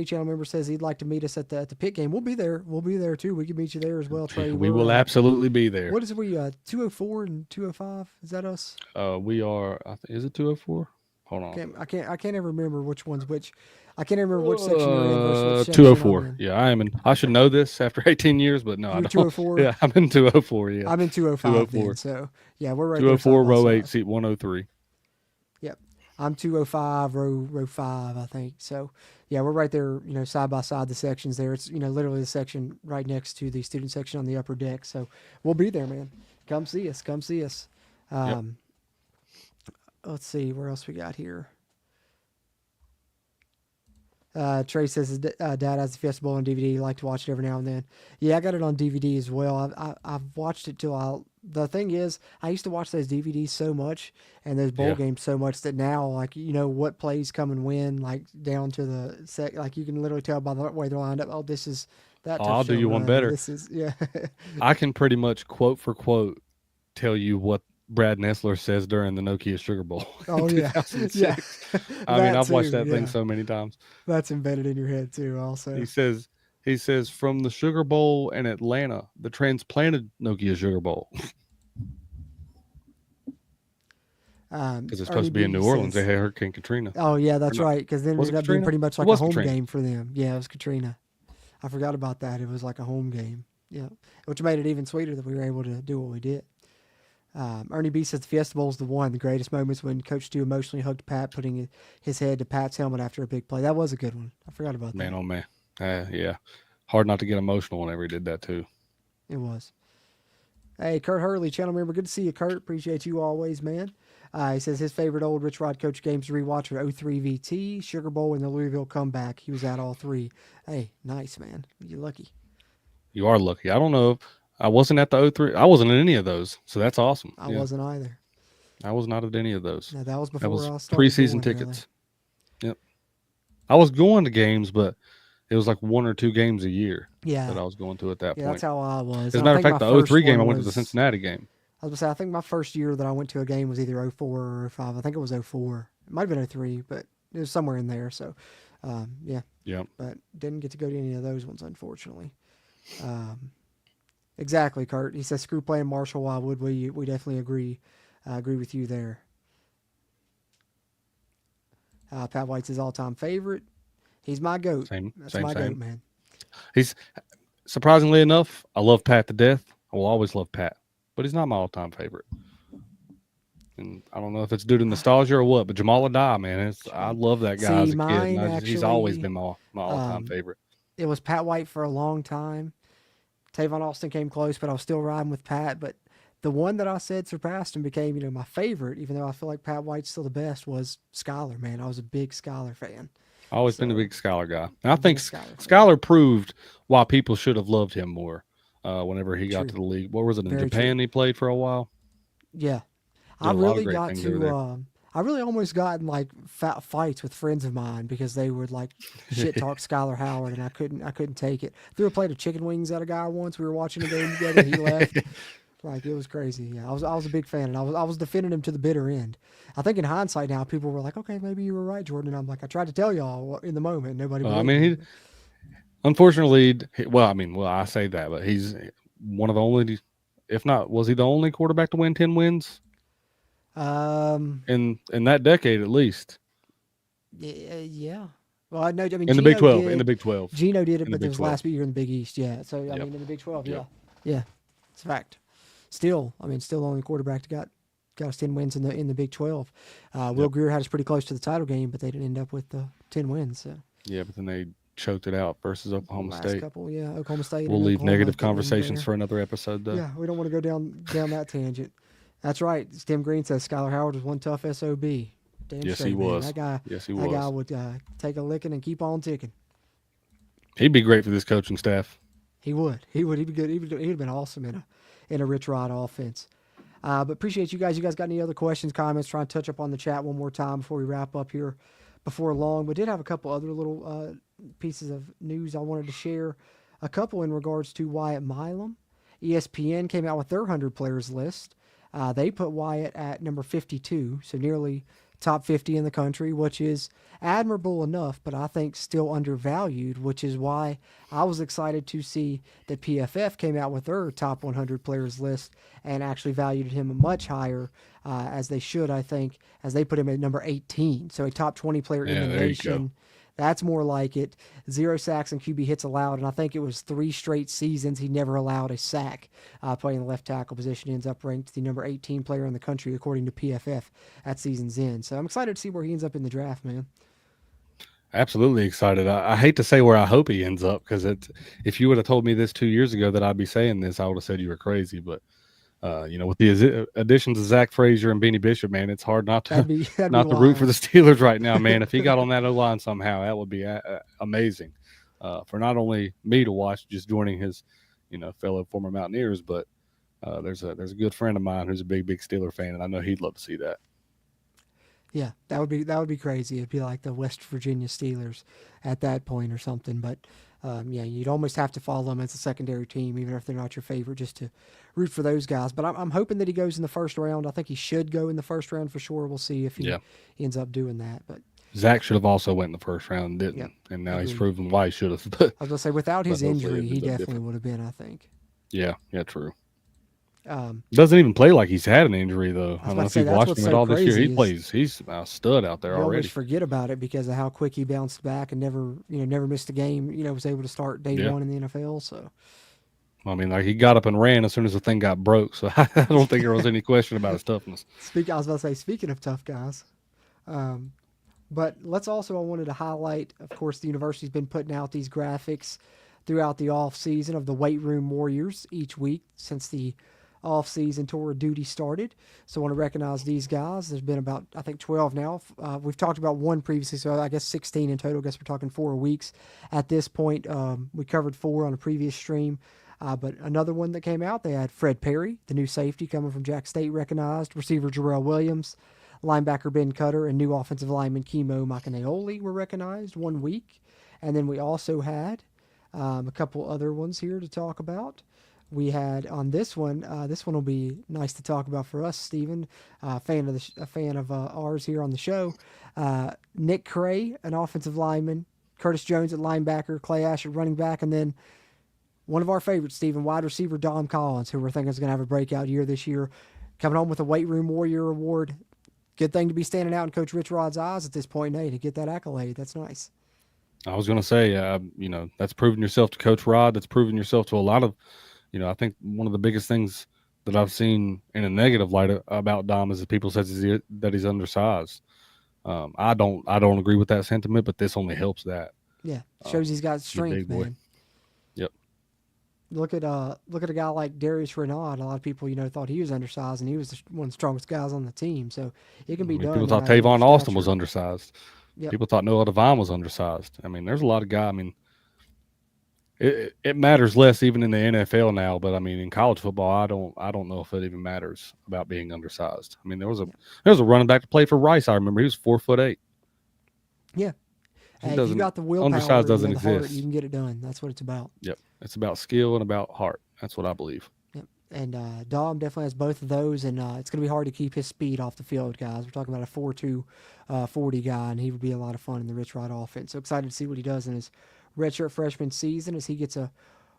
channel member, says he'd like to meet us at the pit game. We'll be there. We'll be there too. We can meet you there as well, Trey. We will absolutely be there. What is we 204 and 205? Is that us? We are. Is it 204? Hold on. I can't ever remember which one's which. I can't remember which section you're in versus which 204. Yeah, I am in. I should know this after 18 years, but no, I don't. 204. Yeah, I'm in 204. Yeah, I'm in 205. Then, so yeah, we're right 204, there. 204, row 8, seat 103. Yep, I'm 205, row 5, I think. So yeah, we're right there. Side by side the sections there. It's literally the section right next to the student section on the upper deck. So we'll be there, man. Come see us. Yep. Let's see where else we got here. Trey says his dad has the Fiesta Bowl on DVD. He like to watch it every now and then. Yeah, I got it on DVD as well. I've watched it till I The thing is, I used to watch those DVDs so much and those bowl Yeah. games so much that now, like, you know, what plays come and when, like, down to the set, like, you can literally tell by the way they're lined up, oh, this is that. I'll do you one run. better. This is, yeah. I can pretty much quote for quote tell you what Brad Nessler says during the Nokia Sugar Bowl. Oh, in yeah. 2006. Yeah. I mean, That I've watched too, that thing yeah. so many times. That's embedded in your head, too, also. He says from the Sugar Bowl in Atlanta, the transplanted Nokia Sugar Bowl. Because it's supposed to be in New Orleans. They had Hurricane Katrina. Oh, yeah, that's right. Because then it Was it ended up being Katrina? pretty much It like a was home Katrina. game for them. Yeah, it was Katrina. I forgot about that. It was like a home game. Yeah, which made it even sweeter that we were able to do what we did. Ernie B says the Fiesta Bowl is the one. The greatest moments when Coach Stu emotionally hugged Pat, putting his head to Pat's helmet after a big play. That was a good one. I forgot about Man, that. oh man. Yeah. Hard not to get emotional whenever he did that too. It was. Hey, Kurt Hurley, channel member. Good to see you, Kurt. Appreciate you always, man. He says his favorite old Rich Rod coach games to rewatch are 03 VT, Sugar Bowl, and the Louisville comeback. He was at all three. Hey, nice, man. You're lucky. You are lucky. I don't know. I wasn't at the 03. I wasn't in any of those. So that's awesome. I wasn't either. I was not at any of those. No, that was That before was I started preseason going, tickets. Yep. I was going to games, but it was like 1 or 2 games a year Yeah. that I was going to at that Yeah, point. that's how I was. As a matter of fact, the 03 game, I went to the Cincinnati game. I was going to say, I think my first year that I went to a game was either 04 or 05. I think it was 04. It might have been 03, but it was somewhere in there. So, yeah. Yep. But didn't get to go to any of those ones, unfortunately. Exactly, Kurt. He says, screw playing Marshall. Why would we? We definitely agree. I agree with you there. Pat White's his all-time favorite. He's my GOAT. That's my GOAT, man. He's, surprisingly enough, I love Pat to death. I will always love Pat, but he's not my all-time favorite. And I don't know if it's due to nostalgia or what, but Jamal Adai, man, I love that guy as a kid. And he's always been my all-time favorite. It was Pat White for a long time. Tavon Austin came close, but I was still riding with Pat. But the one that I said surpassed and became, my favorite, even though I feel like Pat White's still the best, was Skyler, man. I was a big Skyler fan. I've always been a big Skyler guy. And I think Skyler proved why people should have loved him more whenever he got to the league. What was it, in Japan he played for a while? Yeah. I really almost got in like fights with friends of mine because they would like shit talk Skyler Howard, and I couldn't take it. Threw a plate of chicken wings at a guy once. We were watching a game together. He left. Like, it was crazy. Yeah, I was a big fan, and I was defending him to the bitter end. I think in hindsight now, people were like, "Okay, maybe you were right, Jordan." And I'm like, I tried to tell y'all in the moment. Nobody. I mean, unfortunately, I say that, but he's one of the only, if not, was he the only quarterback to win 10 wins? In that decade, at least. Yeah. Well, I know. I mean, in the Big 12. In the Big 12. Gino did it, but it was last year in the Big East. Yeah. So I mean, in the Big 12. Yeah. Yeah. It's a fact. Still the only quarterback that got us 10 wins in the Big 12. Will Greer had us pretty close to the title game, but they didn't end up with the 10 wins. So. Yeah, but then they choked it out versus Oklahoma State. Oklahoma State. We'll leave negative conversations for another episode, though. Yeah, we don't want to go down that tangent. That's right. Tim Green says Skyler Howard was one tough SOB. Yes, he was. That guy would take a licking and keep on ticking. He'd be great for this coaching staff. He would. He'd be good. He'd have been awesome in a Rich Rod offense. But appreciate you guys. You guys got any other questions, comments? Trying to touch up on the chat one more time before we wrap up here before long. We did have a couple other little pieces of news I wanted to share. A couple in regards to Wyatt Milam. ESPN came out with their 100 players list. They put Wyatt at number 52, so nearly top 50 in the country, which is admirable enough, but I think still undervalued, which is why I was excited to see that PFF came out with their top 100 players list and actually valued him much higher, as they should, I think, as they put him at number 18. So a top 20 player in the nation. That's more like it. 0 sacks and QB hits allowed, and I think it was 3 straight seasons he never allowed a sack. Playing the left tackle position, ends up ranked the number 18 player in the country according to PFF at season's end. So I'm excited to see where he ends up in the draft, man. Absolutely excited. I hate to say where I hope he ends up, because if you would have told me this 2 years ago that I'd be saying this, I would have said you were crazy. But with the additions of Zach Frazier and Beanie Bishop, man, it's hard not to root for the Steelers right now, man. If he got on that O-line somehow, that would be amazing for not only me to watch, just joining his, fellow former Mountaineers, but There's a good friend of mine who's a big Steeler fan, and I know he'd love to see that. Yeah, that would be crazy. It'd be like the West Virginia Steelers at that point or something. But yeah, you'd almost have to follow them as a secondary team, even if they're not your favorite, just to root for those guys. But I'm hoping that he goes in the first round. I think he should go in the first round for sure. We'll see if he ends up doing that. But Zach should have also went in the first round, didn't? Yep. And now he's proven why he should have. But I was gonna say, without his but hopefully injury, it he ends up definitely different. would have been. I think. Yeah, true. Doesn't even play like he's had an injury though. I don't know if you've watched him at all this year. He plays. He's a stud out there You already. always forget about it because of how quick he bounced back and never missed a game. Was able to start day one in the NFL. So. I mean, like he got up and ran as soon as the thing got broke. So I don't think there was any question about his toughness. I was about to say, speaking of tough guys, but I wanted to highlight, of course, the university's been putting out these graphics throughout the off season of the weight room warriors each week since the off-season tour of duty started. So I want to recognize these guys. There's been about, I think, 12 now. We've talked about one previously, so I guess 16 in total. I guess we're talking 4 weeks at this point. We covered 4 on a previous stream. But another one that came out, they had Fred Perry, the new safety coming from Jack State, recognized. Receiver Jarrell Williams, linebacker Ben Cutter, and new offensive lineman Kimo Makanaoli were recognized 1 week. And then we also had a couple other ones here to talk about. We had on this one will be nice to talk about for us, Stephen, a fan of ours here on the show. Nick Cray, an offensive lineman, Curtis Jones at linebacker, Clay Ash at running back, and then one of our favorites, Stephen, wide receiver Dom Collins, who we're thinking is going to have a breakout year this year, coming home with a Weight Room Warrior award. Good thing to be standing out in Coach Rich Rod's eyes at this point, Nate, to get that accolade. That's nice. I was going to say, that's proving yourself to Coach Rod. That's proving yourself to a lot of. I think one of the biggest things that I've seen in a negative light about Dom is that people says that he's undersized. I don't agree with that sentiment, but this only helps that. Yeah, shows he's got strength, man. Yep. Look at a guy like Darius Renaud. A lot of people thought he was undersized, and he was one of the strongest guys on the team. So it can be done. People thought Tavon Austin was undersized. Yep. People thought Noah Devine was undersized. I mean, there's a lot of guys. I mean. It matters less even in the NFL now, but I mean in college football, I don't know if it even matters about being undersized. I mean there was a running back to play for Rice. I remember he was 4'8". Yeah, if you got the willpower, undersized doesn't the heart, exist. you can get it done. That's what it's about. Yep, it's about skill and about heart. That's what I believe. Yep, and Dom definitely has both of those, and it's going to be hard to keep his speed off the field, guys. We're talking about a 4.2 40 guy, and he would be a lot of fun in the Rich Rod offense. So excited to see what he does in his redshirt freshman season as he gets a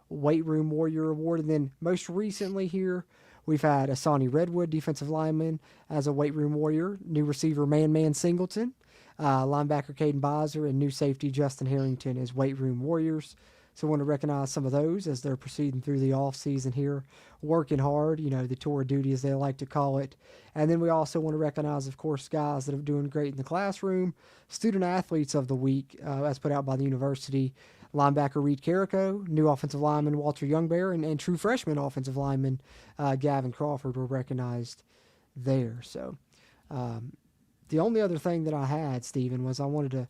Weight Room Warrior award. And then most recently here, we've had Asani Redwood, defensive lineman, as a Weight Room Warrior. New receiver Man Singleton, linebacker Caden Bizer, and new safety Justin Harrington as Weight Room Warriors. So I want to recognize some of those as they're proceeding through the off season here, working hard, the tour of duty as they like to call it. And then we also want to recognize, of course, guys that are doing great in the classroom, student athletes of the week, as put out by the university. Linebacker Reed Carrico, new offensive lineman Walter Youngbear, and true freshman offensive lineman Gavin Crawford were recognized there. So the only other thing that I had, Stephen, was I wanted to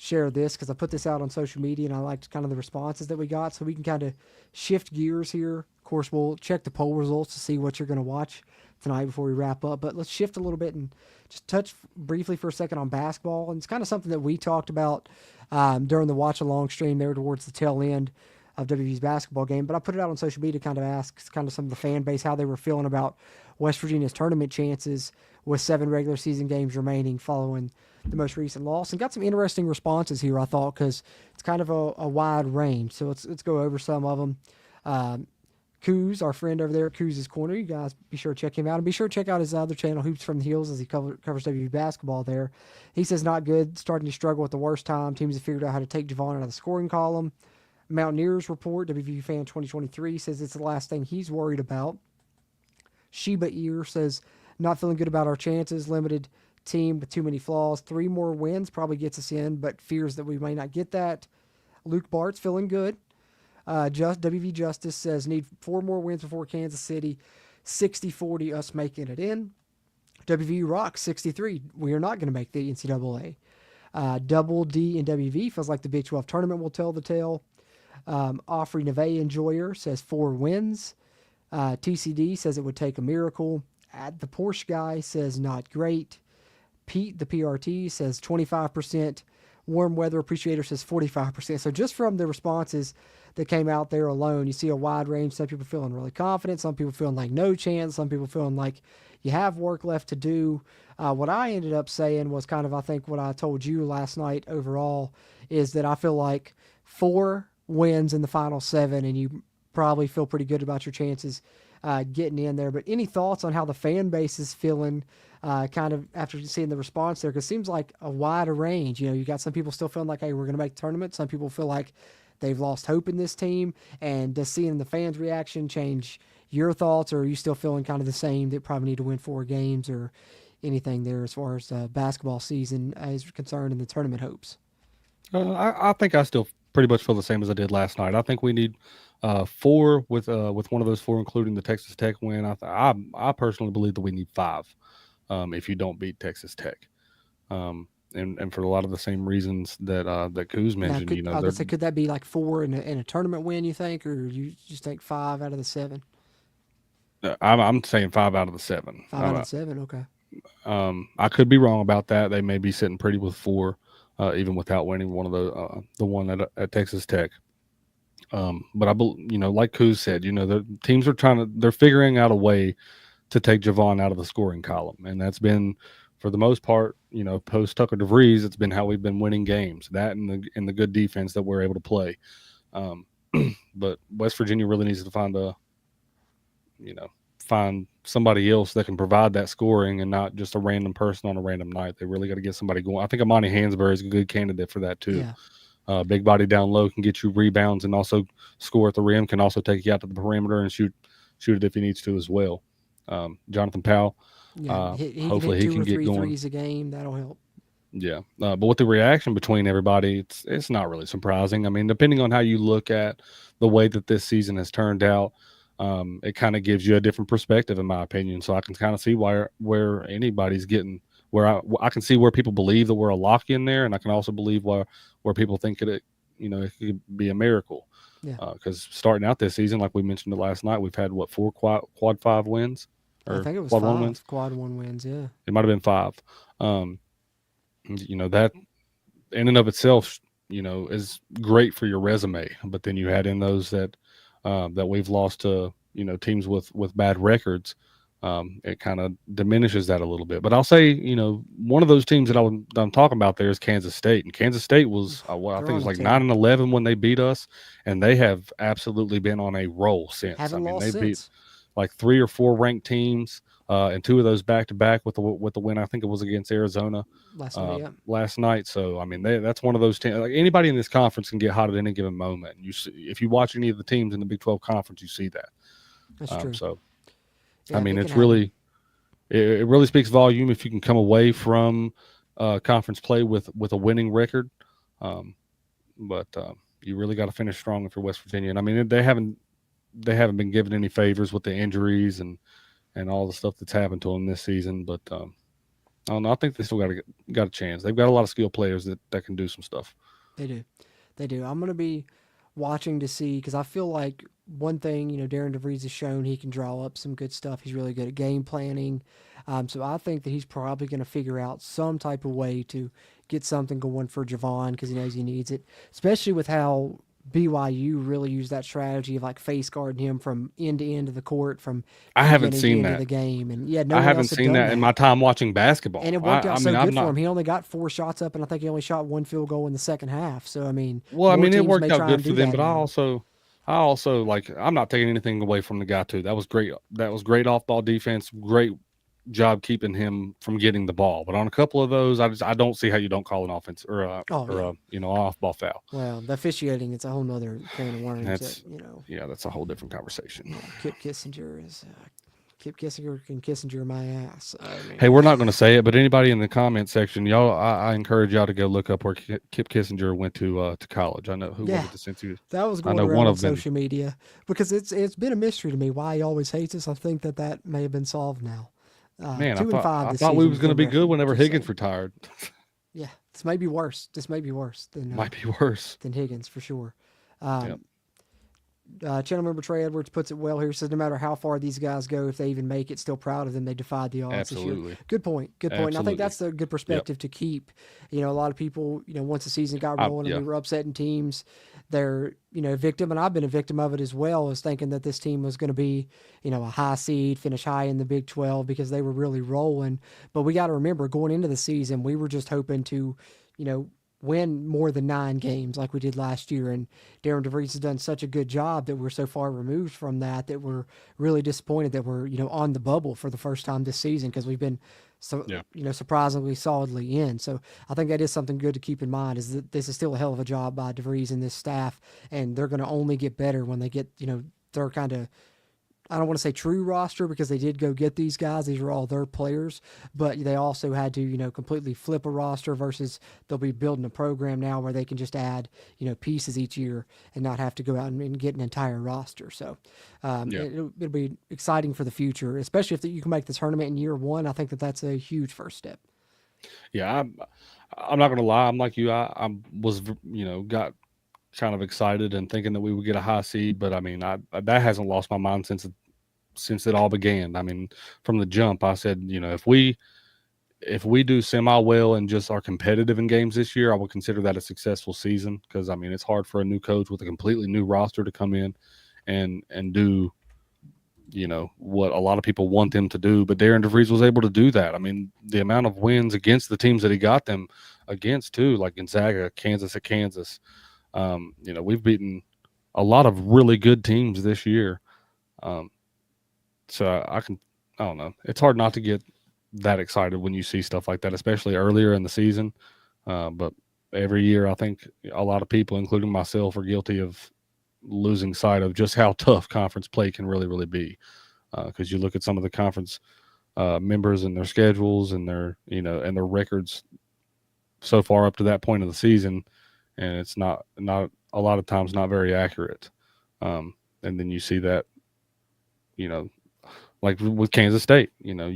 share this because I put this out on social media and I liked kind of the responses that we got, so we can kind of shift gears here. Of course, we'll check the poll results to see what you're going to watch tonight before we wrap up, but let's shift a little bit and just touch briefly for a second on basketball. And it's kind of something that we talked about during the watch along stream there towards the tail end of WVU's basketball game, but I put it out on social media to kind of ask kind of some of the fan base how they were feeling about West Virginia's tournament chances with 7 regular season games remaining following the most recent loss, and got some interesting responses here, I thought, because it's kind of a wide range. So let's go over some of them. Coos, our friend over there at Coos' Corner, you guys be sure to check him out, and be sure to check out his other channel, Hoops from the Hills, as he covers WVU basketball there. He says not good, starting to struggle at the worst time. Teams have figured out how to take Javon out of the scoring column. Mountaineers report, WVU fan 2023, says it's the last thing he's worried about. Sheba Ear says not feeling good about our chances, limited team with too many flaws. 3 more wins probably gets us in, but fears that we may not get that. Luke Bart's feeling good. WV Justice says need 4 more wins before Kansas City. 60-40 us making it in. WVU Rocks 63. We are not going to make the NCAA. Double D and WV feels like the Big 12 tournament will tell the tale. Offrey Neve Enjoyer says 4 wins. TCD says it would take a miracle. The Porsche guy says not great. Pete, the PRT, says 25%. Warm Weather Appreciator says 45%. So just from the responses that came out there alone, you see a wide range. Some people feeling really confident. Some people feeling like no chance. Some people feeling like you have work left to do. What I ended up saying was kind of, I think, what I told you last night overall is that I feel like 4 wins in the final 7, and you probably feel pretty good about your chances getting in there. But any thoughts on how the fan base is feeling kind of after seeing the response there? Because it seems like a wider range. You got some people still feeling like, hey, we're going to make the tournament. Some people feel like they've lost hope in this team. And does seeing the fans' reaction change your thoughts, or are you still feeling kind of the same, that probably need to win 4 games or anything there as far as basketball season is concerned and the tournament hopes? I think I still pretty much feel the same as I did last night. I think we need 4 with one of those 4, including the Texas Tech win. I personally believe that we need 5 if you don't beat Texas Tech. And for a lot of the same reasons that Kuz mentioned. I was gonna say, could that be like 4 in a tournament win, you think, or you just think 5 out of the 7? I'm saying 5 out of the 7. 5 out of the 7, okay. I could be wrong about that. They may be sitting pretty with 4, even without winning one of the one at Texas Tech. But I believe, like Kuz said, the teams are they're figuring out a way to take Javon out of the scoring column, and that's been, for the most part, post Tucker DeVries, it's been how we've been winning games. That and the good defense that we're able to play. But West Virginia really needs to find somebody else that can provide that scoring and not just a random person on a random night. They really got to get somebody going. I think Amani Hansberry is a good candidate for that too. Yeah. Big body down low, can get you rebounds and also score at the rim, can also take you out to the perimeter and shoot it if he needs to as well. Jonathan Powell, hopefully he can get 2 or 3 going. threes a game. That'll help. Yeah. But with the reaction between everybody, it's not really surprising. I mean, depending on how you look at the way that this season has turned out, it kind of gives you a different perspective, in my opinion. So I can kind of see where anybody's getting, where I can see where people believe that we're a lock in there, and I can also believe where people think it could be a miracle. Yeah. Because starting out this season, like we mentioned last night, we've had 4 quad 5 wins. I think it was quad 5 1 wins. Quad 1 wins. Yeah. It might have been 5. That in and of itself, is great for your resume. But then you add in those that we've lost to, teams with bad records. It kind of diminishes that a little bit. But I'll say, one of those teams that I'm talking about there is Kansas State. And Kansas State was, I think it was like 9-11 when they beat us. And they have absolutely been on a roll since. They beat like 3 or 4 ranked teams. And 2 of those back-to-back with the win. I think it was against Arizona last night. So, I mean, that's one of those teams. Like, anybody in this conference can get hot at any given moment. If you watch any of the teams in the Big 12 conference, you see that. That's true. So, yeah, I mean, it really speaks volume if you can come away from conference play with a winning record. But you really got to finish strong if you're West Virginia. And I mean, they haven't been given any favors with the injuries and all the stuff that's happened to them this season. But I don't know. I think they still got a chance. They've got a lot of skilled players that can do some stuff. They do. I'm going to be watching to see, because I feel like one thing, Darren DeVries has shown he can draw up some good stuff. He's really good at game planning. So I think that he's probably going to figure out some type of way to get something going for Javon, because he knows he needs it, especially with how BYU really used that strategy of like face guarding him from end to end of the court, from I haven't seen that of the game, and I haven't seen that in my time watching basketball, and it worked out so good for him. He only got 4 shots up, and I think he only shot 1 field goal in the second half. So I mean, it worked out good for them. But I also like, I'm not taking anything away from the guy too. That was great. That was great off ball defense. Great job keeping him from getting the ball. But on a couple of those, I don't see how you don't call an offense or off ball foul. Well, the officiating, it's a whole nother can of worms. That's a whole different conversation. Kip Kissinger can Kissinger my ass. Hey, we're not going to say it, but anybody in the comment section, y'all, I encourage y'all to go look up where Kip Kissinger went to college. I know who was it to Cincy. That was going around on social media, because it's been a mystery to me why he always hates us. I think that may have been solved now. Man, I thought we was going to be good whenever Higgins retired. Yeah, this may be worse. This may be worse than might be worse than Higgins for sure. Channel member Trey Edwards puts it well here. Says no matter how far these guys go, if they even make it, still proud of them. They defied the odds this year. Good point. Good point. And I think that's a good perspective to keep. You know, a lot of people, you know, once the season got rolling and we were upsetting teams, they're, you know, victim, and I've been a victim of it as well, is thinking that this team was going to be, you know, a high seed, finish high in the Big 12 because they were really rolling. But we got to remember, going into the season, we were just hoping to, you know, win more than 9 games like we did last year. And Darren DeVries has done such a good job that we're so far removed from that we're really disappointed that we're, you know, on the bubble for the first time this season, because we've been you know, surprisingly solidly in. So I think that is something good to keep in mind, is that this is still a hell of a job by DeVries and this staff, and they're going to only get better when they get, you know, their kind of, I don't want to say true roster, because they did go get these guys. These are all their players, but they also had to, you know, completely flip a roster, versus they'll be building a program now where they can just add, you know, pieces each year and not have to go out and get an entire roster. So it'll be exciting for the future, especially if you can make the tournament in year 1. I think that's a huge first step. Yeah, I'm not going to lie. I'm like you. I was, you know, got kind of excited and thinking that we would get a high seed, but I mean, that hasn't lost my mind since it all began. I mean, from the jump, I said, you know, if we do semi well and just are competitive in games this year, I would consider that a successful season, because I mean, it's hard for a new coach with a completely new roster to come in and do, you know, what a lot of people want them to do. But Darren DeVries was able to do that. I mean, the amount of wins against the teams that he got them against too, like Gonzaga, Kansas at Kansas. You know, we've beaten a lot of really good teams this year. So I don't know. It's hard not to get that excited when you see stuff like that, especially earlier in the season. But every year, I think a lot of people, including myself, are guilty of losing sight of just how tough conference play can really, really be. Because you look at some of the conference members and their schedules and their, you know, and their records so far up to that point of the season, and it's not a lot of times not very accurate. And then you see that, you know, like with Kansas State, you know,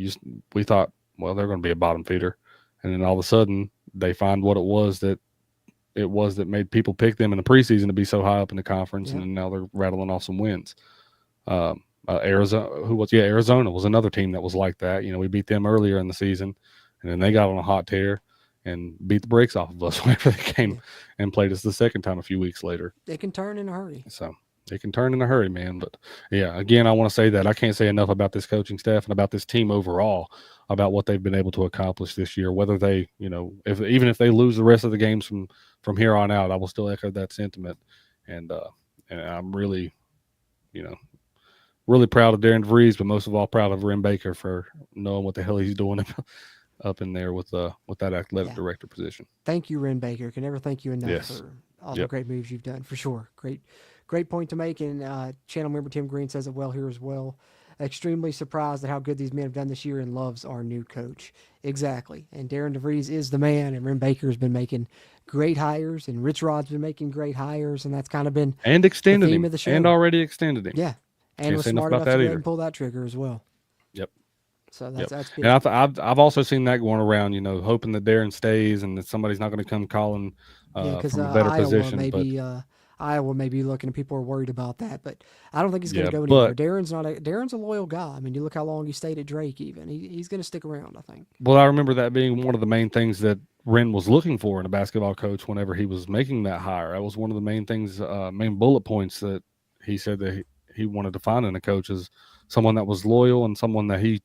we thought, well, they're going to be a bottom feeder, and then all of a sudden they find what it was that made people pick them in the preseason to be so high up in the conference, and then now they're rattling off some wins. Arizona was another team that was like that. You know, we beat them earlier in the season, and then they got on a hot tear and beat the brakes off of us whenever they came and played us the second time a few weeks later. They can turn in a hurry. So they can turn in a hurry, man. But yeah, again, I want to say that I can't say enough about this coaching staff and about this team overall, about what they've been able to accomplish this year. Whether they, you know, even if they lose the rest of the games from here on out, I will still echo that sentiment. And I'm really, you know, really proud of Darren DeVries, but most of all proud of Ren Baker for knowing what the hell he's doing up in there with that athletic director position. Thank you, Ren Baker. Can never thank you enough for all the great moves you've done, for sure. Great point to make. And channel member Tim Green says it well here as well. Extremely surprised at how good these men have done this year and loves our new coach. Exactly. And Darren DeVries is the man, and Ren Baker has been making great hires, and Rich Rod's been making great hires, and that's kind of been and extended the theme him of the show. And already extended him. Yeah. And was smart enough to go ahead and pull that trigger as well. Yep. So that's big. And I've also seen that going around, you know, hoping that Darren stays and that somebody's not going to come calling from a better position. Iowa may be looking, and people are worried about that, but I don't think he's going to go anywhere. Darren's a loyal guy. I mean, you look how long he stayed at Drake. Even he's going to stick around, I think. Well, I remember that being one of the main things that Ren was looking for in a basketball coach whenever he was making that hire. That was one of the main things, main bullet points that he said that he wanted to find in a coach, is someone that was loyal and someone that he,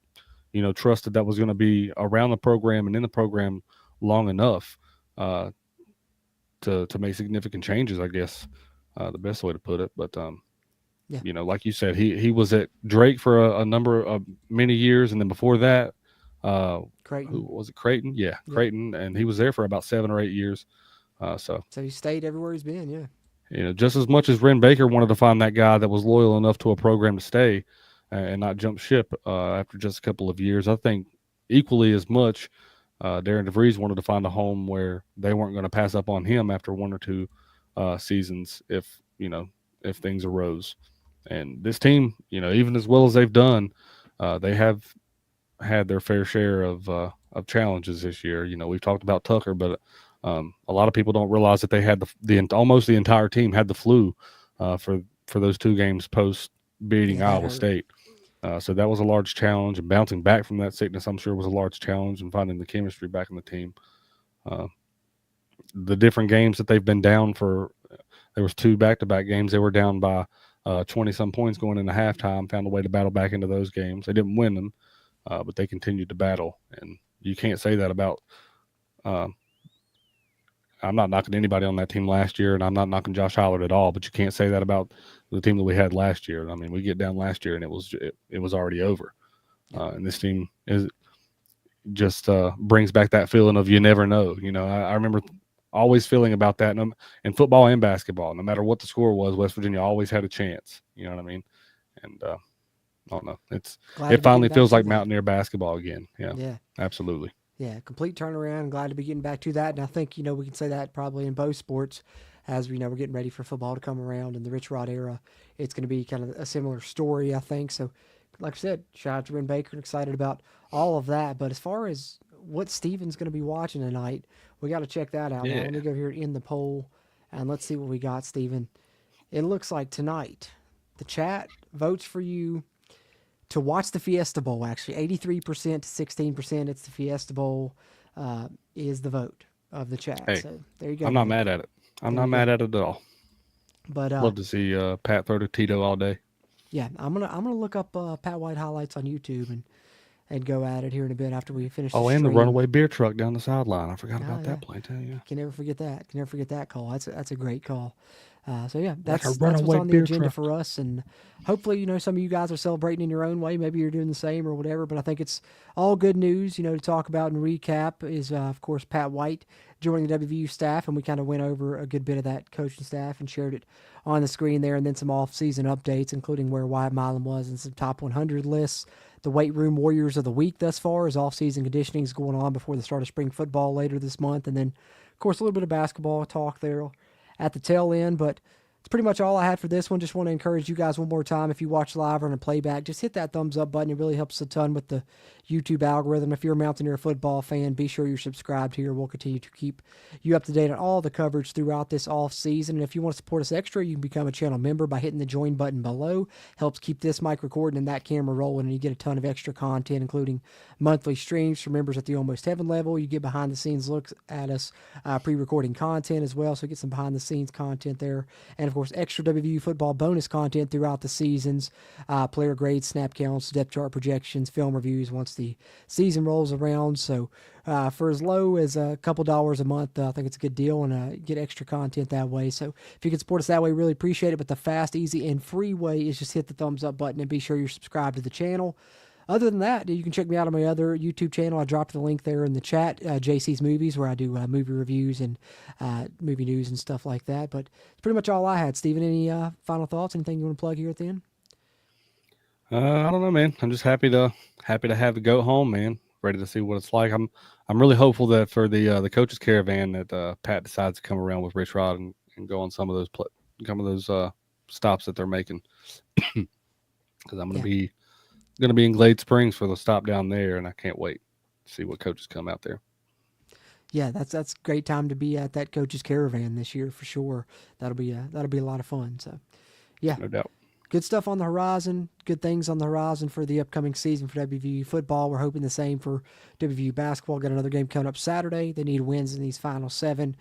you know, trusted, that was going to be around the program and in the program long enough to make significant changes, I guess, the best way to put it. But you know, like you said, he was at Drake for a number of many years, and then before that, Creighton. Who was it? Creighton, yeah, Creighton, and he was there for about 7 or 8 years. So he stayed everywhere he's been. Yeah. You know, just as much as Ren Baker wanted to find that guy that was loyal enough to a program to stay and not jump ship after just a couple of years, I think equally as much Darren DeVries wanted to find a home where they weren't going to pass up on him after 1 or 2 seasons if things arose. And this team, you know, even as well as they've done, they have had their fair share of challenges this year. You know, we've talked about Tucker, but a lot of people don't realize that they had almost the entire team had the flu for for those 2 games post beating Iowa State. So that was a large challenge, and bouncing back from that sickness, I'm sure, was a large challenge, and finding the chemistry back in the team. The different games that they've been down for, there was 2 back-to-back games. They were down by 20-some points going into halftime, found a way to battle back into those games. They didn't win them, but they continued to battle, and you can't say that about I'm not knocking anybody on that team last year, and I'm not knocking Josh Howard at all, but you can't say that about the team that we had last year. I mean, we get down last year, and it was already over. And this team just brings back that feeling of you never know. You know, I remember always feeling about that in football and basketball. No matter what the score was, West Virginia always had a chance. You know what I mean? And I don't know. It finally feels like Mountaineer basketball again. Yeah, absolutely. Yeah, complete turnaround. Glad to be getting back to that. And I think, we can say that probably in both sports as we know we're getting ready for football to come around in the Rich Rod era. It's going to be kind of a similar story, I think. So, like I said, shout out to Ben Baker. Excited about all of that. But as far as what Steven's going to be watching tonight, we got to check that out. Yeah. Now, let me go here in the poll, and let's see what we got, Steven. It looks like tonight the chat votes for you to watch the Fiesta Bowl, actually. 83% to 16%. It's the Fiesta Bowl is the vote of the chat. Hey, so there you go. I'm not mad at it. I'm not mad at it at all. But love to see Pat throw to Tito all day. Yeah, I'm gonna look up Pat White highlights on YouTube and go at it here in a bit after we finish. Oh, and the runaway beer truck down the sideline. I forgot about that play too. Yeah, can never forget that. Can never forget that call. That's a great call. So yeah, that's what's runaway on the beer agenda truck for us, and hopefully some of you guys are celebrating in your own way. Maybe you're doing the same or whatever. But I think it's all good news, to talk about and recap. Is of course Pat White joining the WVU staff, and we kind of went over a good bit of that coaching staff and shared it on the screen there, and then some off-season updates, including where Wyatt Milam was and some top 100 lists. The weight room warriors of the week thus far as off-season conditioning is going on before the start of spring football later this month, and then of course a little bit of basketball talk there at the tail end. But it's pretty much all I had for this one. Just want to encourage you guys one more time, if you watch live or on a playback, just hit that thumbs up button. It really helps a ton with the YouTube algorithm. If you're a Mountaineer football fan, be sure you're subscribed here. We'll continue to keep you up to date on all the coverage throughout this off season. And if you want to support us extra, you can become a channel member by hitting the join button below. Helps keep this mic recording and that camera rolling, and you get a ton of extra content, including monthly streams for members at the Almost Heaven level. You get behind the scenes looks at us, pre-recording content as well, so get some behind the scenes content there. And of course, extra WVU football bonus content throughout the seasons, player grades, snap counts, depth chart projections, film reviews once the season rolls around. So for as low as a couple dollars a month, I think it's a good deal, and get extra content that way. So if you can support us that way, really appreciate it. But the fast, easy, and free way is just hit the thumbs up button and be sure you're subscribed to the channel. Other than that, you can check me out on my other YouTube channel. I dropped the link there in the chat, JC's Movies, where I do movie reviews and movie news and stuff like that. But it's pretty much all I had. Steven, any final thoughts? Anything you want to plug here at the end? I don't know, man. I'm just happy to have the goat home, man. Ready to see what it's like. I'm really hopeful that for the coaches caravan that Pat decides to come around with Rich Rod and go on some of those stops that they're making, because I'm going to be in Glade Springs for the stop down there, and I can't wait to see what coaches come out there. Yeah, that's a great time to be at that coach's caravan this year for sure. That'll be a lot of fun. So, yeah, no doubt. Good stuff on the horizon. Good things on the horizon for the upcoming season for WVU football. We're hoping the same for WVU basketball. Got another game coming up Saturday. They need wins in these final 7.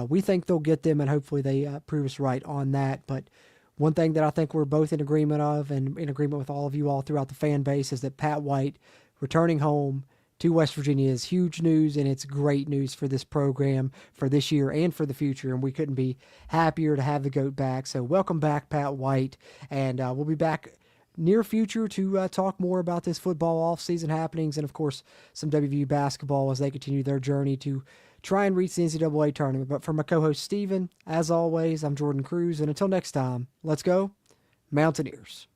We think they'll get them, and hopefully they prove us right on that. But one thing that I think we're both in agreement of, and in agreement with all of you all throughout the fan base, is that Pat White returning home to West Virginia is huge news, and it's great news for this program for this year and for the future, and we couldn't be happier to have the GOAT back. So welcome back, Pat White, and we'll be back near future to talk more about this football off-season happenings, and of course some WVU basketball as they continue their journey to try and reach the NCAA tournament. But for my co-host Steven, as always, I'm Jordan Cruz, and until next time, let's go Mountaineers.